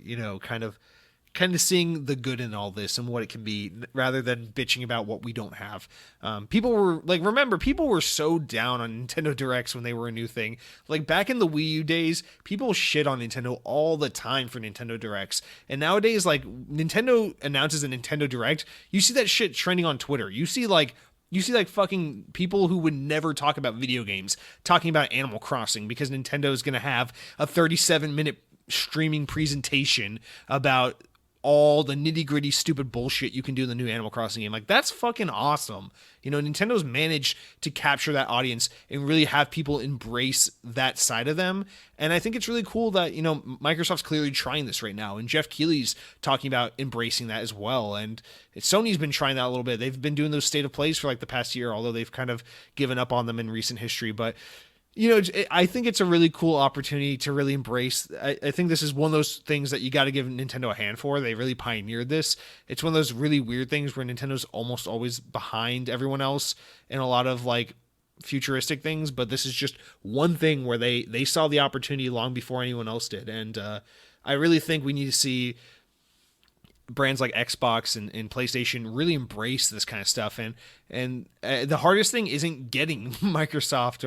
kind of seeing the good in all this and what it can be, rather than bitching about what we don't have. People were like, remember, people were so down on Nintendo Directs when they were a new thing. Like back in the Wii U days, people shit on Nintendo all the time for Nintendo Directs. And nowadays, like, Nintendo announces a Nintendo Direct, you see that shit trending on Twitter. You see like fucking people who would never talk about video games talking about Animal Crossing because Nintendo is going to have a 37-minute streaming presentation about all the nitty-gritty stupid bullshit you can do in the new Animal Crossing game. Like, that's fucking awesome. Nintendo's managed to capture that audience and really have people embrace that side of them. And I think it's really cool that, Microsoft's clearly trying this right now. And Jeff Keighley's talking about embracing that as well. And Sony's been trying that a little bit. They've been doing those state of plays for like the past year, although they've kind of given up on them in recent history. But I think it's a really cool opportunity to really embrace. I think this is one of those things that you got to give Nintendo a hand for. They really pioneered this. It's one of those really weird things where Nintendo's almost always behind everyone else in a lot of like futuristic things, but this is just one thing where they saw the opportunity long before anyone else did. And I really think we need to see brands like Xbox and PlayStation really embrace this kind of stuff. And the hardest thing isn't getting Microsoft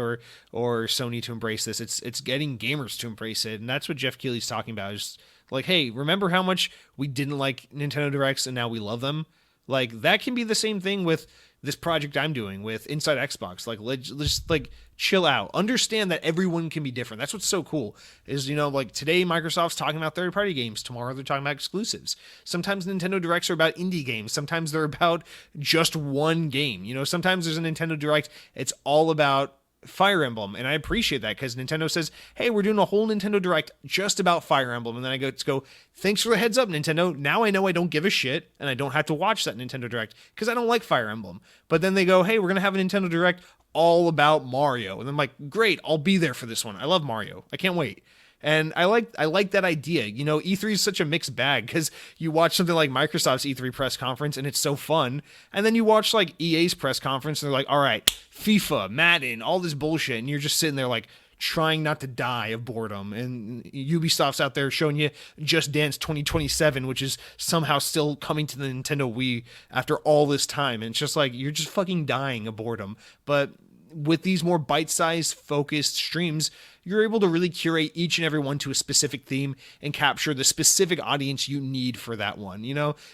or Sony to embrace this. It's getting gamers to embrace it. And that's what Jeff Keighley's talking about. Is like, hey, remember how much we didn't like Nintendo Directs and now we love them? Like, that can be the same thing with this project I'm doing with Inside Xbox. Like, let's just like chill out. Understand that everyone can be different. That's what's so cool is, like today Microsoft's talking about third-party games. Tomorrow they're talking about exclusives. Sometimes Nintendo Directs are about indie games. Sometimes they're about just one game. Sometimes there's a Nintendo Direct. It's all about Fire Emblem, and I appreciate that because Nintendo says, hey, we're doing a whole Nintendo Direct just about Fire Emblem, and then I go, thanks for the heads up, Nintendo. Now I know I don't give a shit, and I don't have to watch that Nintendo Direct because I don't like Fire Emblem. But then they go, hey, we're going to have a Nintendo Direct all about Mario, and I'm like, great, I'll be there for this one. I love Mario. I can't wait. And I like that idea. E3 is such a mixed bag because you watch something like Microsoft's E3 press conference and it's so fun. And then you watch like EA's press conference and they're like, all right, FIFA, Madden, all this bullshit. And you're just sitting there like trying not to die of boredom. And Ubisoft's out there showing you Just Dance 2027, which is somehow still coming to the Nintendo Wii after all this time. And it's just like, you're just fucking dying of boredom. But with these more bite-sized focused streams, you're able to really curate each and every one to a specific theme and capture the specific audience you need for that one.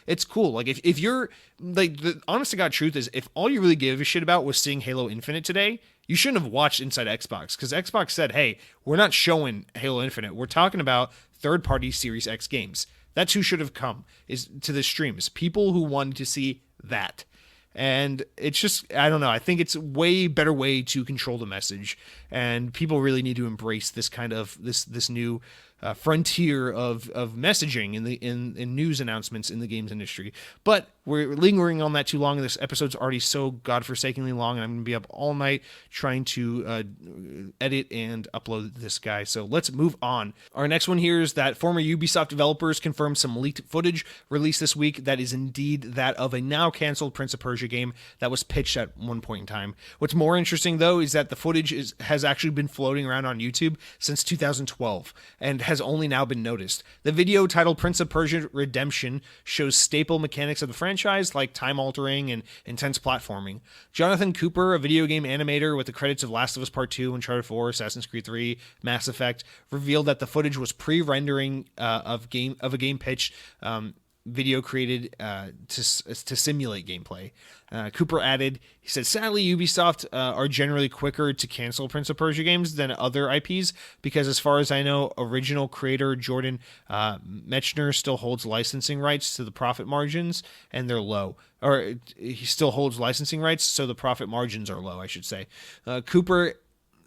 It's cool. Like if you're like, the honest to God truth is, if all you really gave a shit about was seeing Halo Infinite today, you shouldn't have watched Inside Xbox, because Xbox said, hey, we're not showing Halo Infinite. We're talking about third-party Series X games. That's who should have come is to the streams. People who wanted to see that. And it's just, I don't know. I think it's a way better way to control the message, and people really need to embrace this kind of this new frontier of messaging in news announcements in the games industry. But we're lingering on that too long. This episode's already so godforsakenly long, and I'm going to be up all night trying to edit and upload this guy. So let's move on. Our next one here is that former Ubisoft developers confirmed some leaked footage released this week that is indeed that of a now canceled Prince of Persia game that was pitched at one point in time. What's more interesting, though, is that the footage has actually been floating around on YouTube since 2012 and has only now been noticed. The video titled Prince of Persia Redemption shows staple mechanics of the franchise like time altering and intense platforming. Jonathan Cooper, a video game animator with the credits of Last of Us Part 2, Uncharted 4, Assassin's Creed 3, Mass Effect, revealed that the footage was pre-rendering of a game pitch video created to simulate gameplay. Cooper added, he said, sadly, Ubisoft are generally quicker to cancel Prince of Persia games than other IPs because, as far as I know, original creator Jordan Mechner still holds licensing rights to the profit margins, and they're low. Or he still holds licensing rights, so the profit margins are low, I should say. Cooper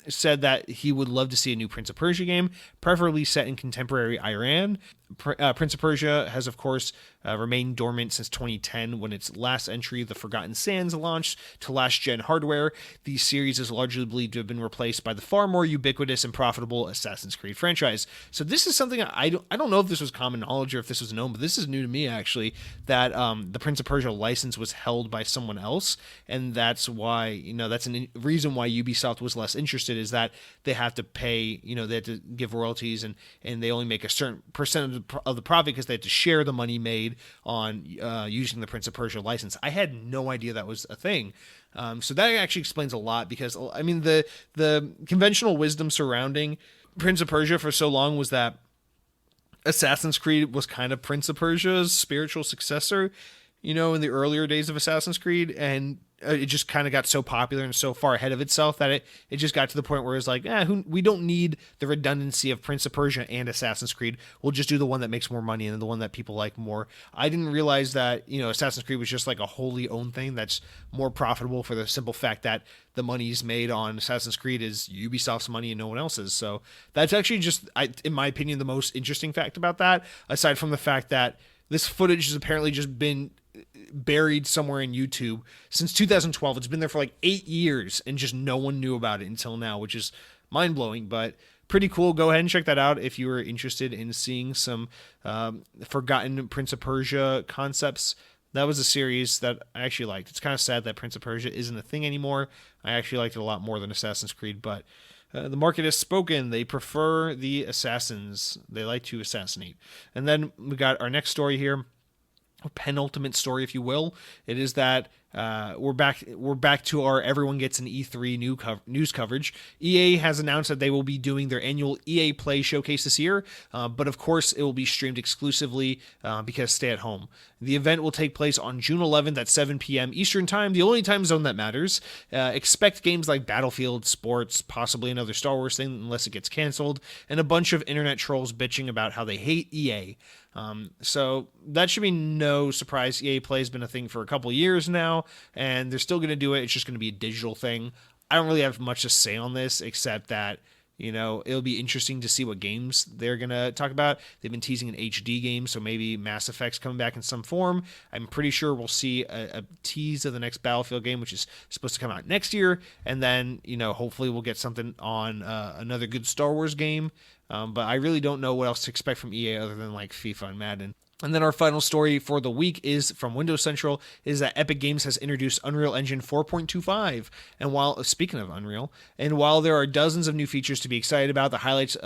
said that he would love to see a new Prince of Persia game, preferably set in contemporary Iran. Prince of Persia has, of course, remained dormant since 2010 when its last entry, The Forgotten Sands, launched to last-gen hardware. The series is largely believed to have been replaced by the far more ubiquitous and profitable Assassin's Creed franchise. So this is something I don't know if this was common knowledge or if this was known, but this is new to me, actually, that the Prince of Persia license was held by someone else, and that's why, that's a reason why Ubisoft was less interested, is that they have to pay, they have to give royalties, and they only make a certain percent of the profit because they have to share the money made on using the Prince of Persia license. I had no idea that was a thing. So that actually explains a lot, because I mean the conventional wisdom surrounding Prince of Persia for so long was that Assassin's Creed was kind of Prince of Persia's spiritual successor, in the earlier days of Assassin's Creed, and it just kind of got so popular and so far ahead of itself that it just got to the point where it's like, we don't need the redundancy of Prince of Persia and Assassin's Creed. We'll just do the one that makes more money and the one that people like more. I didn't realize that, Assassin's Creed was just like a wholly owned thing that's more profitable for the simple fact that the money's made on Assassin's Creed is Ubisoft's money and no one else's. So that's actually just, in my opinion, the most interesting fact about that, aside from the fact that this footage has apparently just been buried somewhere in YouTube since 2012. It's been there for like 8 years and just no one knew about it until now, which is mind-blowing, but pretty cool. Go ahead and check that out if you are interested in seeing some forgotten Prince of Persia concepts. That was a series that I actually liked. It's kind of sad that Prince of Persia isn't a thing anymore. I actually liked it a lot more than Assassin's Creed, but the market has spoken. They prefer the assassins. They like to assassinate. And then we got our next story here, a penultimate story, if you will. It is that we're back to our everyone gets an E3 news coverage. EA has announced that they will be doing their annual EA Play showcase this year, but of course it will be streamed exclusively because stay at home. The event will take place on June 11th at 7 p.m. Eastern Time, the only time zone that matters. Expect games like Battlefield, sports, possibly another Star Wars thing unless it gets canceled, and a bunch of internet trolls bitching about how they hate EA. So that should be no surprise. EA Play has been a thing for a couple years now, and they're still going to do it. It's just going to be a digital thing. I don't really have much to say on this, except that, it'll be interesting to see what games they're going to talk about. They've been teasing an HD game, so maybe Mass Effect's coming back in some form. I'm pretty sure we'll see a tease of the next Battlefield game, which is supposed to come out next year, and then, hopefully we'll get something on another good Star Wars game. But I really don't know what else to expect from EA other than like FIFA and Madden. And then our final story for the week is from Windows Central, is that Epic Games has introduced Unreal Engine 4.25. And speaking of Unreal, and while there are dozens of new features to be excited about, the highlights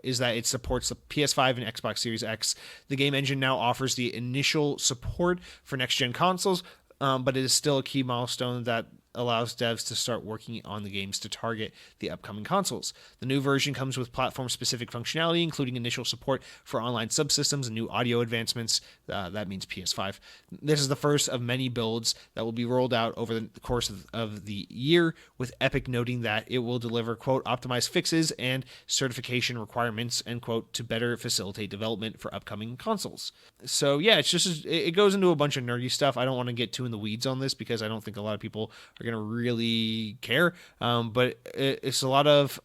is that it supports the PS5 and Xbox Series X. The game engine now offers the initial support for next-gen consoles, but it is still a key milestone that allows devs to start working on the games to target the upcoming consoles. The new version comes with platform-specific functionality, including initial support for online subsystems and new audio advancements. That means PS5. This is the first of many builds that will be rolled out over the course of the year, with Epic noting that it will deliver, quote, optimized fixes and certification requirements, end quote, to better facilitate development for upcoming consoles. So yeah, it goes into a bunch of nerdy stuff. I don't want to get too in the weeds on this because I don't think a lot of people are going to really care, but it's a lot of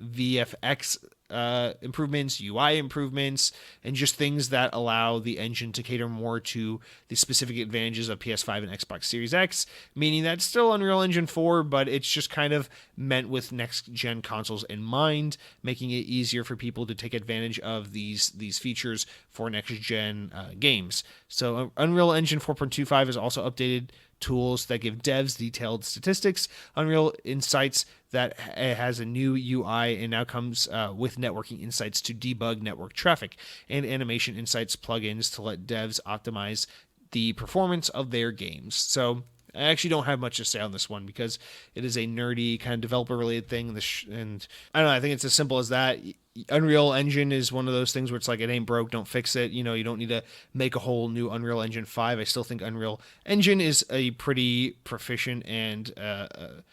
VFX improvements, UI improvements, and just things that allow the engine to cater more to the specific advantages of PS5 and Xbox Series X, meaning that it's still Unreal Engine 4, but it's just kind of meant with next-gen consoles in mind, making it easier for people to take advantage of these features for next-gen games. So Unreal Engine 4.25 is also updated tools that give devs detailed statistics, Unreal Insights that it has a new UI and now comes with networking insights to debug network traffic and animation insights plugins to let devs optimize the performance of their games. So I actually don't have much to say on this one because it is a nerdy kind of developer related thing. And I don't know, I think it's as simple as that. Unreal Engine is one of those things where it's like, it ain't broke, don't fix it. You know, you don't need to make a whole new Unreal Engine 5. I still think Unreal Engine is a pretty proficient and a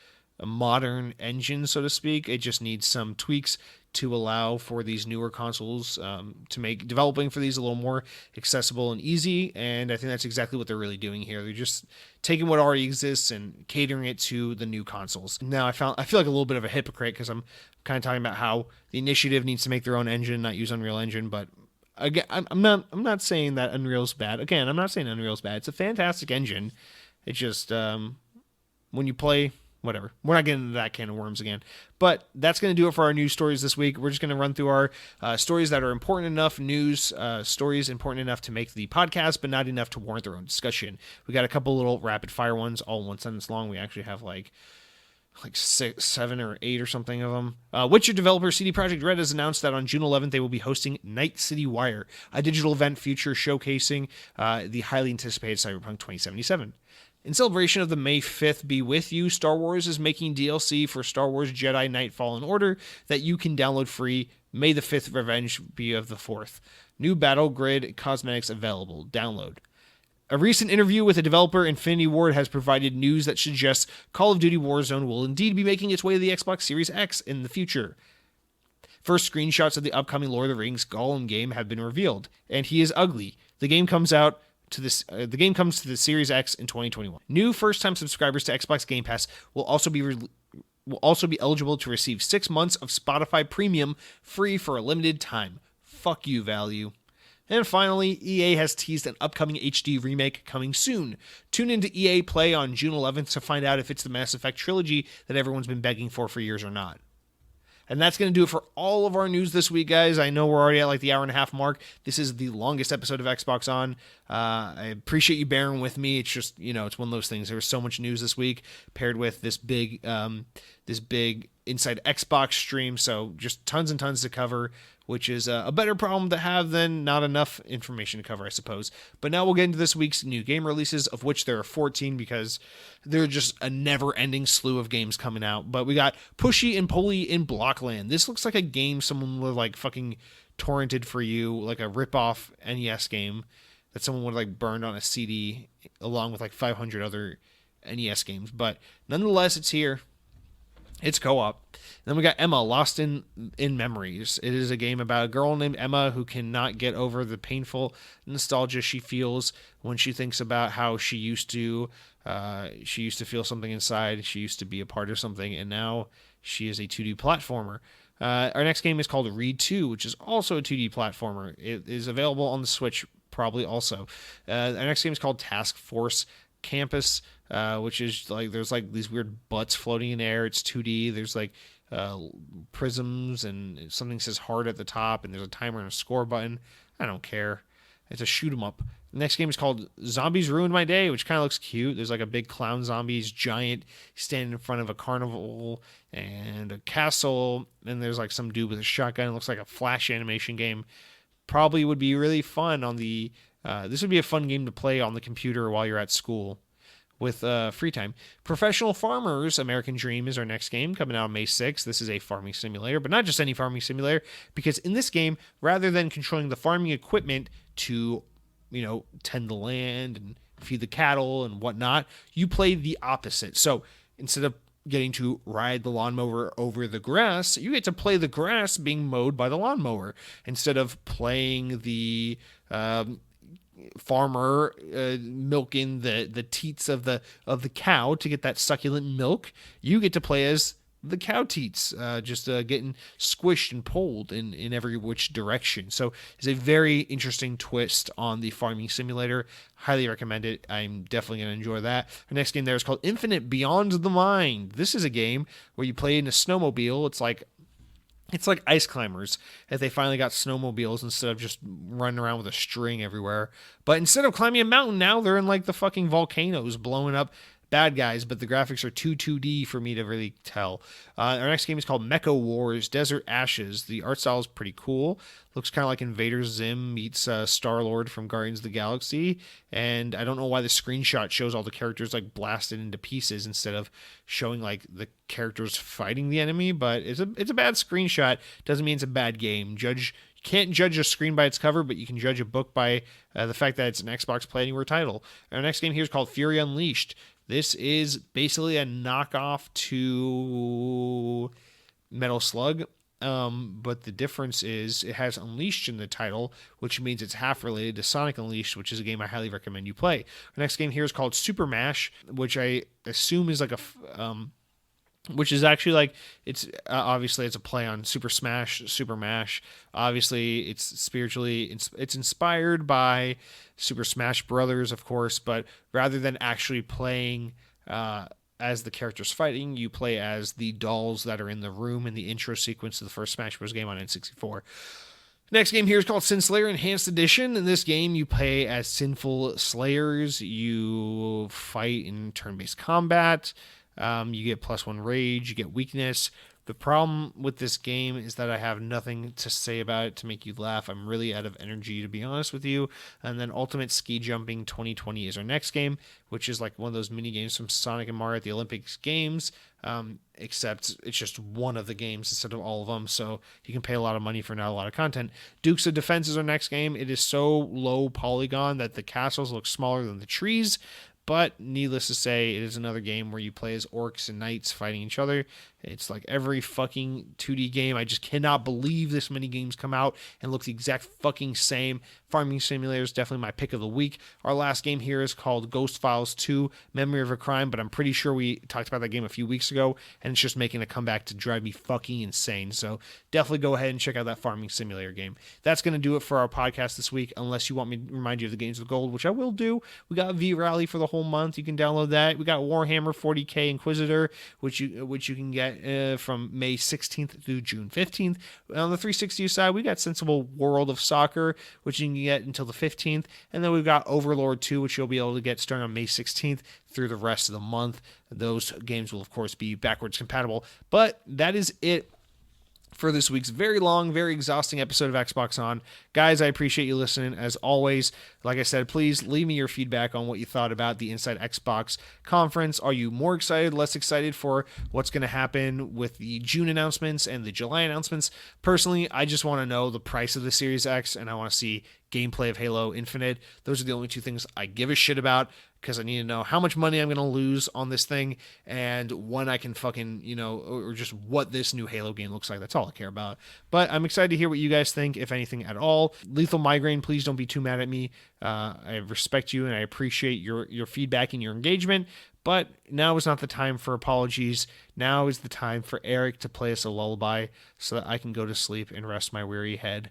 modern engine, so to speak. It just needs some tweaks to allow for these newer consoles to make developing for these a little more accessible and easy. And I think that's exactly what they're really doing here. They're just taking what already exists and catering it to the new consoles. Now, I feel like a little bit of a hypocrite because I'm kind of talking about how the initiative needs to make their own engine, not use Unreal Engine. But again, I'm not saying that Unreal's bad. Again, I'm not saying Unreal's bad. It's a fantastic engine. It's just when you play, whatever. We're not getting into that can of worms again. But that's going to do it for our news stories this week. We're just going to run through our stories that are important enough, news stories important enough to make the podcast, but not enough to warrant their own discussion. We got a couple little rapid fire ones, all one sentence long. We actually have like 6, 7, or 8 or something of them. Witcher developer CD Projekt Red has announced that on June 11th they will be hosting Night City Wire, a digital event feature showcasing the highly anticipated Cyberpunk 2077. In celebration of the May 5th Be With You, Star Wars is making DLC for Star Wars Jedi Knight Fallen Order that you can download free. May the 5th Revenge be of the 4th. New Battle Grid cosmetics available. Download. A recent interview with the developer Infinity Ward has provided news that suggests Call of Duty Warzone will indeed be making its way to the Xbox Series X in the future. First screenshots of the upcoming Lord of the Rings Gollum game have been revealed, and he is ugly. The game comes to the Series X in 2021. New first-time subscribers to Xbox Game Pass will also be eligible to receive 6 months of Spotify Premium free for a limited time. Fuck you, value. And finally, EA has teased an upcoming HD remake coming soon. Tune into EA Play on June 11th to find out if it's the Mass Effect trilogy that everyone's been begging for years or not. And that's going to do it for all of our news this week, guys. I know we're already at like the hour-and-a-half mark. This is the longest episode of Xbox On. I appreciate you bearing with me. It's just, it's one of those things. There was so much news this week paired with this big Inside Xbox stream. So just tons and tons to cover, which is a better problem to have than not enough information to cover, I suppose. But now we'll get into this week's new game releases, of which there are 14 because they're just a never-ending slew of games coming out. But we got Pushy and Pulley in Blockland. This looks like a game someone would like fucking torrented for you, like a rip-off NES game that someone would like burned on a CD along with like 500 other NES games. But nonetheless, it's here. It's co-op. Then we got Emma, Lost in Memories. It is a game about a girl named Emma who cannot get over the painful nostalgia she feels when she thinks about how she used to feel something inside. She used to be a part of something, and now she is a 2D platformer. Our next game is called Read 2, which is also a 2D platformer. It is available on the Switch, probably also. Our next game is called Task Force Campus, which is like there's like these weird butts floating in air. It's 2D. There's like prisms and something says hard at the top, and there's a timer and a score button. I don't care. It's a shoot 'em up. The next game is called Zombies Ruined My Day, which kind of looks cute. There's like a big clown zombie. He's giant, standing in front of a carnival and a castle, and there's like some dude with a shotgun. It looks like a Flash animation game. Probably would be really fun on the this would be a fun game to play on the computer while you're at school with free time. Professional Farmers American Dream is our next game, coming out on May 6th. This is a farming simulator, but not just any farming simulator, because in this game, rather than controlling the farming equipment to, tend the land and feed the cattle and whatnot, you play the opposite. So instead of getting to ride the lawnmower over the grass, you get to play the grass being mowed by the lawnmower. Instead of playing the farmer milking the teats of the cow to get that succulent milk, you get to play as the cow teats, just getting squished and pulled in every which direction. So it's a very interesting twist on the farming simulator. Highly recommend it. I'm definitely going to enjoy that. Our next game there is called Infinite Beyond the Mind. This is a game where you play in a snowmobile. It's like Ice Climbers if they finally got snowmobiles instead of just running around with a string everywhere. But instead of climbing a mountain, now they're in like the fucking volcanoes blowing up bad guys, but the graphics are too 2D for me to really tell. Our next game is called Mecha Wars Desert Ashes. The art style is pretty cool. Looks kind of like Invader Zim meets Star-Lord from Guardians of the Galaxy. And I don't know why the screenshot shows all the characters like blasted into pieces instead of showing like the characters fighting the enemy. But it's a bad screenshot. Doesn't mean it's a bad game. You can't judge a screen by its cover, but you can judge a book by the fact that it's an Xbox Play Anywhere title. Our next game here is called Fury Unleashed. This is basically a knockoff to Metal Slug, but the difference is it has Unleashed in the title, which means it's half related to Sonic Unleashed, which is a game I highly recommend you play. Our next game here is called Super Mash, which I assume is like which is actually like it's obviously it's a play on Super Smash, Super Mash. Obviously, it's inspired by Super Smash Brothers, of course, but rather than actually playing as the characters fighting, you play as the dolls that are in the room in the intro sequence of the first Smash Bros. Game on N64. Next game here is called Sin Slayer Enhanced Edition. In this game, you play as sinful slayers. You fight in turn-based combat. You get +1 rage, you get weakness. The problem with this game is that I have nothing to say about it to make you laugh. I'm really out of energy, to be honest with you. And then Ultimate Ski Jumping 2020 is our next game, which is like one of those mini games from Sonic and Mario at the Olympics Games, except it's just one of the games instead of all of them. So you can pay a lot of money for not a lot of content. Dukes of Defense is our next game. It is so low polygon that the castles look smaller than the trees. But needless to say, it is another game where you play as orcs and knights fighting each other. It's like every fucking 2D game. I just cannot believe this many games come out and look the exact fucking same. Farming Simulator is definitely my pick of the week. Our last game here is called Ghost Files 2, Memory of a Crime, but I'm pretty sure we talked about that game a few weeks ago, and it's just making a comeback to drive me fucking insane. So definitely go ahead and check out that Farming Simulator game. That's going to do it for our podcast this week, unless you want me to remind you of the games of gold, which I will do. We got V-Rally for the whole month. You can download that. We got Warhammer 40k Inquisitor, which you can get from May 16th through June 15th. On the 360 side, we got Sensible World of Soccer, which you can get until the 15th. And then we've got Overlord 2, which you'll be able to get starting on May 16th through the rest of the month. Those games will, of course, be backwards compatible. But that is it for this week's very long, very exhausting episode of Xbox On. Guys, I appreciate you listening. As always, like I said, please leave me your feedback on what you thought about the Inside Xbox conference. Are you more excited, less excited for what's going to happen with the June announcements and the July announcements? Personally, I just want to know the price of the Series X, and I want to see gameplay of Halo Infinite. Those are the only two things I give a shit about, because I need to know how much money I'm going to lose on this thing and when I can fucking, or just what this new Halo game looks like. That's all I care about. But I'm excited to hear what you guys think, if anything at all. Lethal Migraine, please don't be too mad at me. I respect you and I appreciate your feedback and your engagement. But now is not the time for apologies. Now is the time for Eric to play us a lullaby so that I can go to sleep and rest my weary head.